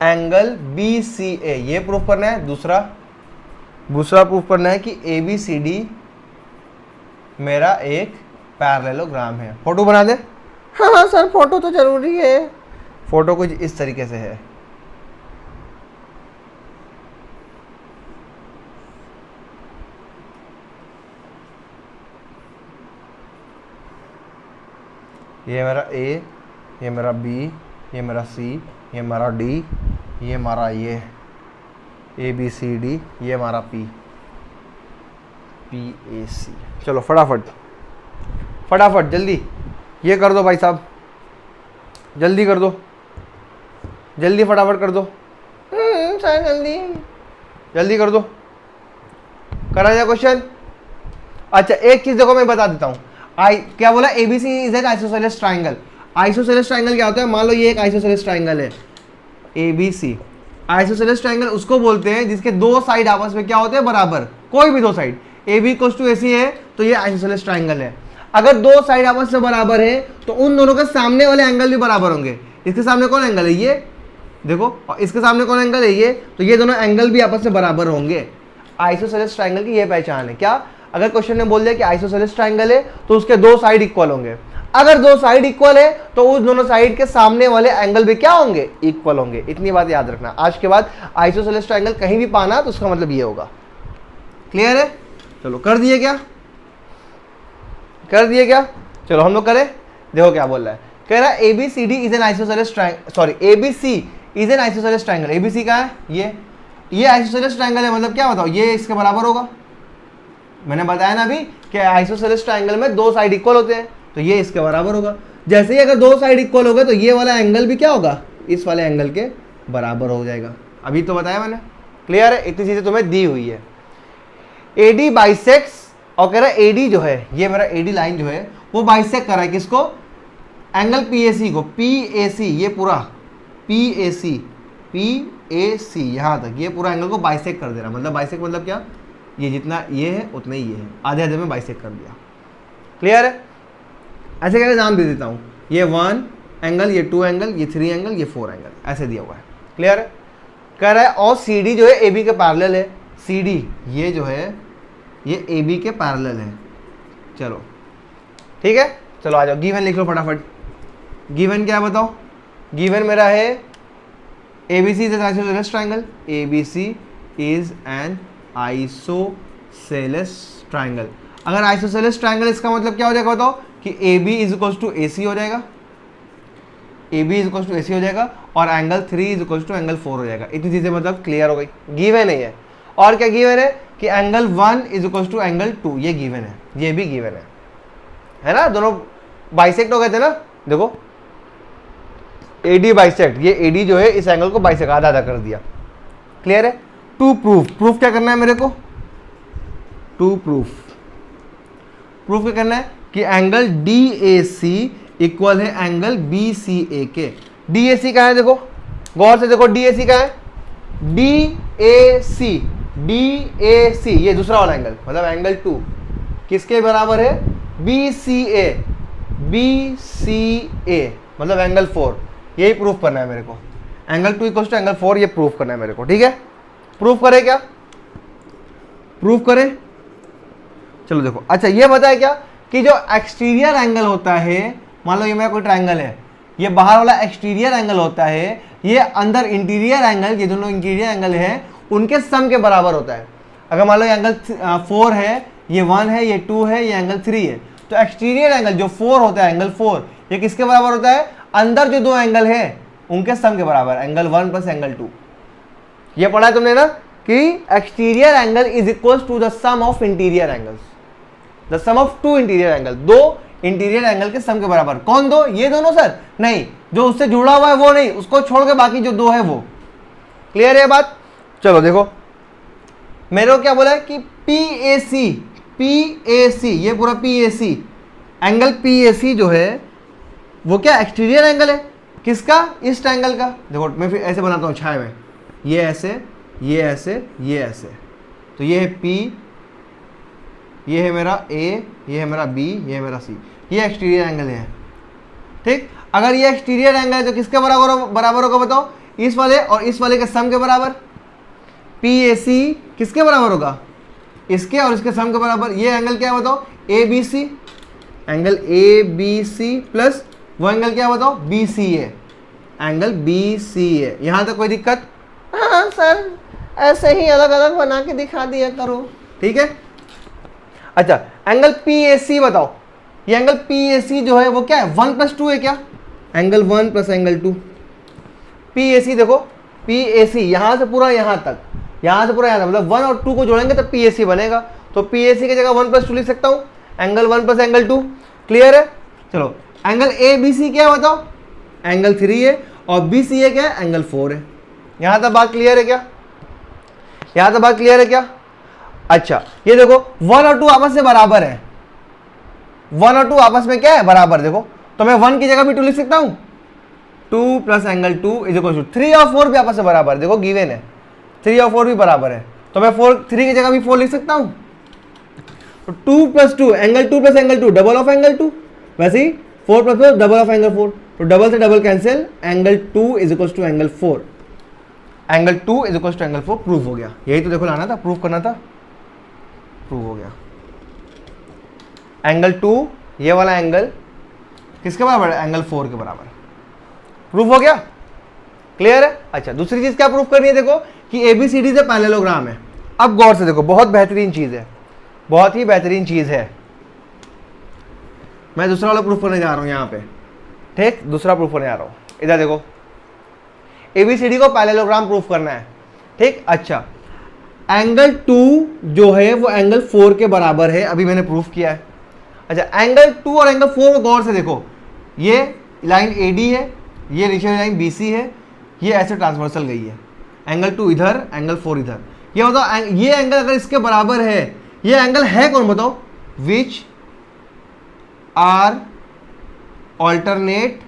[SPEAKER 1] angle BCA, ये प्रूफ करना है। दूसरा प्रूफ करना है कि ABCD मेरा एक पैरेललोग्राम है। फोटो बना दे। हाँ सर फोटो तो जरूरी है। फोटो कुछ इस तरीके से है। ये मेरा A, ये मेरा B, ये मेरा C, ये मेरा D, ये हमारा ये ABCD, ये हमारा PAC। चलो फटाफट जल्दी ये कर दो भाई साहब, जल्दी कर दो, जल्दी फटाफट कर दो। सर जल्दी कर दो, करा जाए क्वेश्चन। अच्छा एक चीज देखो मैं बता देता हूँ। क्या बोला? ABC is an isosceles triangle. Isosceles triangle क्या होता है? मान लो ये एक आइसोसेलेस ट्राइंगल है ABC। आइसोसेलेस ट्राइंगल उसको बोलते हैं जिसके दो साइड आपस में क्या होते हैं? बराबर। कोई भी दो side, AB equals to AC है तो ये आइसोसेलेस ट्राइंगल है। अगर दो साइड आपस में बराबर है तो उन दोनों के सामने वाले एंगल भी बराबर होंगे। इसके सामने कौन एंगल है? ये देखो, और इसके सामने कौन एंगल है? ये। तो ये दोनों एंगल भी आपस में बराबर होंगे। आइसोसेलेस ट्राइंगल की ये पहचान है। क्या? अगर क्वेश्चन ने बोल दिया कि आइसोसेलेस ट्राइंगल है तो उसके दो साइड इक्वल होंगे। अगर दो साइड इक्वल है तो उस दोनों साइड के सामने वाले एंगल भी क्या होंगे? इक्वल होंगे। इतनी बात याद रखना। आज के बाद आइसोसेलेस ट्राइंगल कहीं भी पाना तो उसका मतलब ये होगा। क्लियर है? चलो कर दिए क्या? कर दिए क्या? चलो हम लोग करें, देखो क्या बोल रहा है, कह रहा है ABCD is an isosceles triangle, sorry ABC is an isosceles triangle. ABC का है ये आइसोसेलेस ट्रायंगल है, मतलब क्या बताओ, ये इसके बराबर होगा। मैंने बताया ना अभी कि आइसोसेलेस ट्रायंगल में दो साइड इक्वल होते हैं, तो ये इसके बराबर होगा। जैसे ही अगर दो साइड इक्वल हो गए तो ये वाला एंगल भी क्या होगा, इस वाले एंगल के बराबर हो जाएगा। अभी तो बताया मैंने, क्लियर है? इतनी चीजें तुम्हें दी हुई है। AD बाइसेक्स, और कह रहा है AD जो है, ये मेरा AD लाइन जो है वो बाइसेक्ट कर रहा है किसको, एंगल PAC को। PAC ये पूरा PAC यहाँ तक ये पूरा एंगल को बाइसेक्ट कर दे रहा है। मतलब बाइसेक्ट मतलब क्या, ये जितना ये है उतना ही ये है, आधे आधे में बाइसेक्ट कर दिया। क्लियर है? ऐसे करके नाम दे देता हूँ, ये 1 एंगल, ये 2 एंगल, ये 3 एंगल, ये 4 एंगल, ऐसे दिया हुआ है। क्लियर है? कह रहा है और CD जो है AB के पैरेलल है। CD ये जो है ये AB के पैरेलल है। चलो ठीक है, चलो आ जाओ, गिवन लिख लो फटाफट। गिवन क्या बताओ, गिवन मेरा है ABC is an isosceles triangle. ABC is an isosceles triangle. अगर आइसोसेलेस ट्रायंगल इसका मतलब क्या हो जाएगा बताओ, कि AB is equal to AC हो जाएगा, AB is equal to AC हो जाएगा, और angle 3 is equal to angle 4 हो जाएगा। इतनी चीजें मतलब क्लियर हो गई। गिवन है ये, और क्या गिवन है कि angle 1 is equal to angle 2, ये गिवन है, ये भी गिवन है ना? दोनों बाइसेक्ट हो गए थे ना, देखो AD बाइसेक्ट, ये AD जो है इस एंगल को बाइसेक्ट आधा आधा कर दिया। क्लियर है? टू प्रूफ क्या करना है मेरे को, टू प्रूफ क्या करना है कि एंगल DAC इक्वल है एंगल BCA के। DAC का है, देखो गौर से देखो, DAC का है DAC ये दूसरा वाला एंगल, मतलब एंगल 2 किसके बराबर है, BCA मतलब एंगल 4। यही प्रूफ करना है मेरे को, एंगल 2 इक्वल टू एंगल 4, ये प्रूफ करना है मेरे को। ठीक है, प्रूफ करें क्या, प्रूफ करें? चलो देखो, अच्छा ये बताया क्या कि जो एक्सटीरियर एंगल होता है, मान लो ये मेरा कोई ट्रायंगल है, ये बाहर वाला एक्सटीरियर एंगल होता है, ये अंदर इंटीरियर एंगल, ये दोनों इंटीरियर एंगल है, उनके सम के बराबर होता है। अगर मान लो ये एंगल 4 है, ये 1 है, ये 2 है, ये एंगल 3 है, तो एक्सटीरियर एंगल जो 4 होता है, एंगल 4, ये किसके बराबर होता है, अंदर जो दो एंगल है उनके सम के बराबर, एंगल 1 प्लस एंगल 2। ये पढ़ा है तुमने ना कि exterior angle is equal to the sum of interior angles, the sum of two interior angle, दो इंटीरियर एंगल के सम के बराबर। कौन दो, ये दोनों सर? नहीं, जो उससे जुड़ा हुआ है वो नहीं, उसको छोड़ के बाकी जो दो है वो। क्लियर है बात? चलो देखो, मेरे को क्या बोला है कि PAC ये पूरा PAC एंगल PAC जो है वो क्या एक्सटीरियर एंगल है, किसका, इस ट्रायंगल का। देखो मैं फिर ऐसे बनाता हूँ छाया में, ये ऐसे, ये ऐसे, ये ऐसे, तो ये है P, ये है मेरा A, ये है मेरा B, ये है मेरा C, ये एक्सटीरियर एंगल है। ठीक, अगर ये एक्सटीरियर एंगल है तो किसके बराबर होगा बताओ, इस वाले और इस वाले के सम के बराबर। PAC किसके बराबर होगा, इसके और इसके सम के बराबर। ये एंगल क्या है बताओ, ABC, एंगल ABC प्लस वो एंगल क्या बताओ, BCA, एंगल BCA। यहां तक कोई दिक्कत? हाँ सर, ऐसे ही अलग अलग बना के दिखा दिया करो। ठीक है, अच्छा एंगल PAC बताओ, ये एंगल PAC जो है वो क्या है, 1 प्लस 2 है क्या, एंगल 1 प्लस एंगल 2। PAC देखो, PAC यहां से पूरा यहां तक, यहां से पूरा यहां तक, मतलब 1 और 2 को जोड़ेंगे तो PAC बनेगा। तो PAC की जगह 1 प्लस 2 लिख सकता हूं, एंगल 1 प्लस एंगल 2। क्लियर है? चलो एंगल ABC क्या है बताओ, एंगल 3 है, और BCA क्या है, एंगल 4 है। यहां तक बात क्लियर है क्या, यहां तक बात क्लियर है क्या? अच्छा ये देखो 1 और 2 आपस में बराबर है, 1 और 2 आपस में क्या है, बराबर। देखो तो मैं 1 की जगह भी 2 लिख सकता हूं, 2 plus angle 2 is equal to 3 और 4 भी आपस में बराबर है। देखो गिवन है 3 और 4 भी बराबर है, तो मैं 3 की जगह भी 4 लिख सकता हूं। तो 2 plus 2 angle 2 plus angle 2 double of angle 2, वैसे ही 4 प्लस 4 डबल ऑफ एंगल 4, तो डबल से double cancel, angle 2 is equal to angle 4, angle 2 is equal to angle 4। Proof हो गया। यही तो देखो लाना था, प्रूफ करना था, प्रूफ हो गया। एंगल 2 ये वाला एंगल किसके बराबर है, एंगल 4 के बराबर। प्रूफ हो गया, क्लियर है? अच्छा दूसरी चीज क्या प्रूफ करनी है, देखो कि ABCD से पैरेललोग्राम है। अब गौर से देखो, बहुत बेहतरीन चीज है, बहुत ही बेहतरीन चीज है। मैं दूसरा वाला प्रूफ करने जा रहा हूँ यहाँ पे, ठीक, दूसरा प्रूफ करने जा रहा हूँ। इधर देखो, एबीसीडी को पैरेललोग्राम प्रूफ करना है, ठीक। अच्छा, एंगल 2 जो है वो एंगल 4 के बराबर है, अभी मैंने प्रूफ किया है। अच्छा, एंगल 2 और एंगल 4 को गौर से देखो, ये लाइन AD है, ये नीचे लाइन BC है, ये ऐसे ट्रांसवर्सल गई है, एंगल 2 इधर, एंगल 4 इधर। ये बताओ, ये एंगल अगर इसके बराबर है, ये एंगल है कौन बताओ? Which are alternate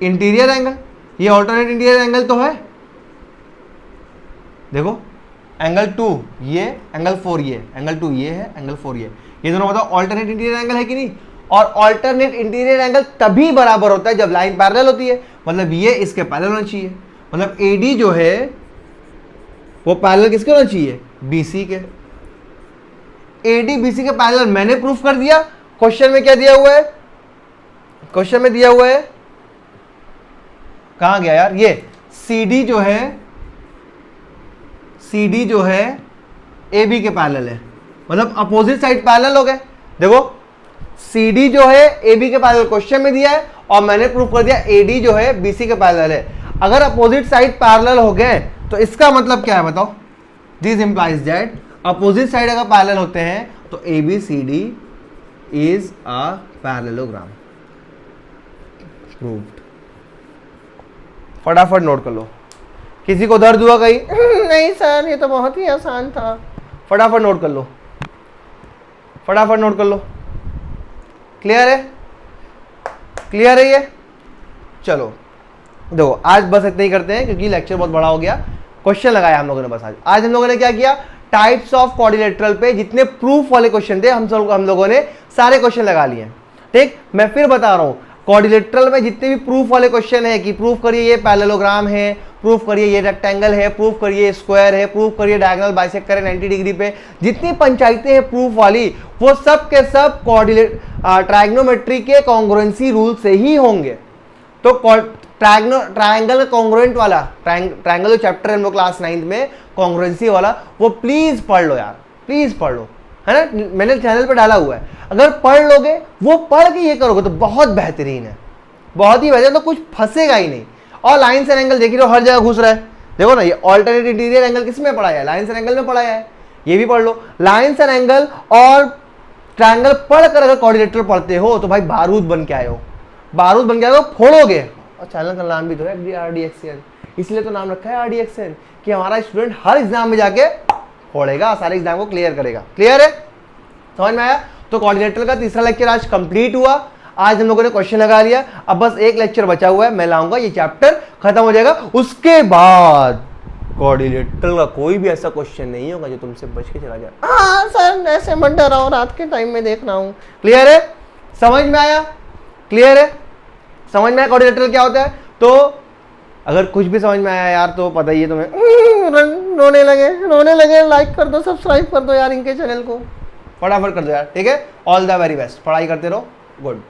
[SPEAKER 1] interior angle. ये ऑल्टरनेट इंटीरियर एंगल तो है, देखो एंगल 2 ये, एंगल 4 ये, एंगल 2 ये है, एंगल 4 ये दोनों बताओ ऑल्टरनेट इंटीरियर एंगल है कि नहीं? और ऑल्टरनेट इंटीरियर एंगल तभी बराबर होता है जब लाइन पैरेलल होती है, मतलब ये इसके पैरेलल होना चाहिए, मतलब AD जो है वो पैरेलल किसके होना चाहिए? BC के। AD BC के पैरेलल मैंने प्रूफ कर दिया। क्वेश्चन में क्या दिया हुआ है? क्वेश्चन में दिया हुआ है, कहां गया यार, ये CD जो है AB के पैरेलल है, मतलब अपोजिट साइड पैरेलल हो गए। देखो CD जो है AB के पैरेलल क्वेश्चन में दिया है, और मैंने प्रूफ कर दिया AD जो है BC के पैरेलल है। अगर अपोजिट साइड पैरेलल हो गए तो इसका मतलब क्या है बताओ? This implies that opposite side अगर पैरेलल होते हैं तो ABCD is a parallelogram. Proved. फटाफट नोट कर लो। किसी को दर्द हुआ कहीं? नहीं सर ये तो बहुत ही आसान था। फटाफट नोट कर लो, फटाफट नोट कर लो। क्लियर है? क्लियर है ये? चलो देखो, आज बस इतना ही करते हैं क्योंकि लेक्चर बहुत बड़ा हो गया। क्वेश्चन लगाया हम लोगों ने बस आज हम लोगों ने क्या किया, टाइप्स ऑफ क्वाड्रिलेटरल पे जितने प्रूफ वाले क्वेश्चन थे हम लोगों ने सारे क्वेश्चन लगा लिए। ठीक, मैं फिर बता रहा हूं, क्वाड्रिलेटरल में जितने भी प्रूफ वाले क्वेश्चन है कि प्रूफ करिए ये पैरेललोग्राम है, प्रूफ करिए ये रेक्टेंगल है, प्रूफ करिए स्क्वायर है, प्रूफ करिए डायगोनल बाइसेक्ट करें 90 डिग्री पे, जितनी पंचायतें हैं प्रूफ वाली वो सब के सब ट्राइग्नोमेट्री के कॉन्ग्रुएंसी रूल से ही होंगे। तो ट्रायंगल कॉन्ग्रुएंट वाला ट्रायंगल जो चैप्टर है हम लोग क्लास 9 में कॉन्ग्रुएंसी वाला, वो प्लीज पढ़ लो यार, प्लीज पढ़ लो, है ना, मैंने चैनल पे डाला हुआ है। अगर पढ़ लोगे, वो पढ़ के ये करोगे तो बहुत बेहतरीन है, बहुत ही बेहतरीन, तो कुछ फंसेगा ही नहीं। और लाइन्स एंड एंगल देख रहे हो हर जगह घुस रहा है, देखो ना, ये ऑल्टरनेट इंटीरियर एंगल किसमें पढ़ाया है? लाइन्स एंड एंगल में पढ़ाया है, ये भी पढ़ लो। लाइन्स एंड एंगल और ट्रायंगल पढ़कर अगर क्वाड्रिलेटरल पढ़ते हो तो भाई बारूद बन के आए हो, बारूद बन के आए हो, फोड़ोगे। और चैनल का नाम भी तो है RDXN, इसलिए तो नाम रखा है RDXN कि हमारा स्टूडेंट हर एग्जाम में जाके फोड़ेगा, सारे एग्जाम को क्लियर करेगा। क्लियर है? समझ में आया? तो क्वाड्रिलेटरल का तीसरा लेक्चर आज कंप्लीट हुआ। आज हम लोगों ने क्वेश्चन लगा लिया, अब बस एक लेक्चर बचा हुआ है, मैं लाऊंगा, ये चैप्टर खत्म हो जाएगा। उसके बाद क्वाड्रिलेटरल का कोई भी ऐसा क्वेश्चन नहीं होगा जो तुमसे बच के चला जाए। हाँ सर ऐसे मत डराओ, रात के टाइम में देख रहा हूँ। क्लियर है? समझ में आया? क्लियर है? समझ में आया क्वाड्रिलेटरल क्या होता है? तो अगर कुछ भी समझ में आया यार तो पता ही है तुम्हें। रोने लगे, लाइक कर दो, सब्सक्राइब कर दो यार इनके चैनल को, फटाफट कर दो यार। ठीक है, ऑल द वेरी बेस्ट, पढ़ाई करते रहो। गुड।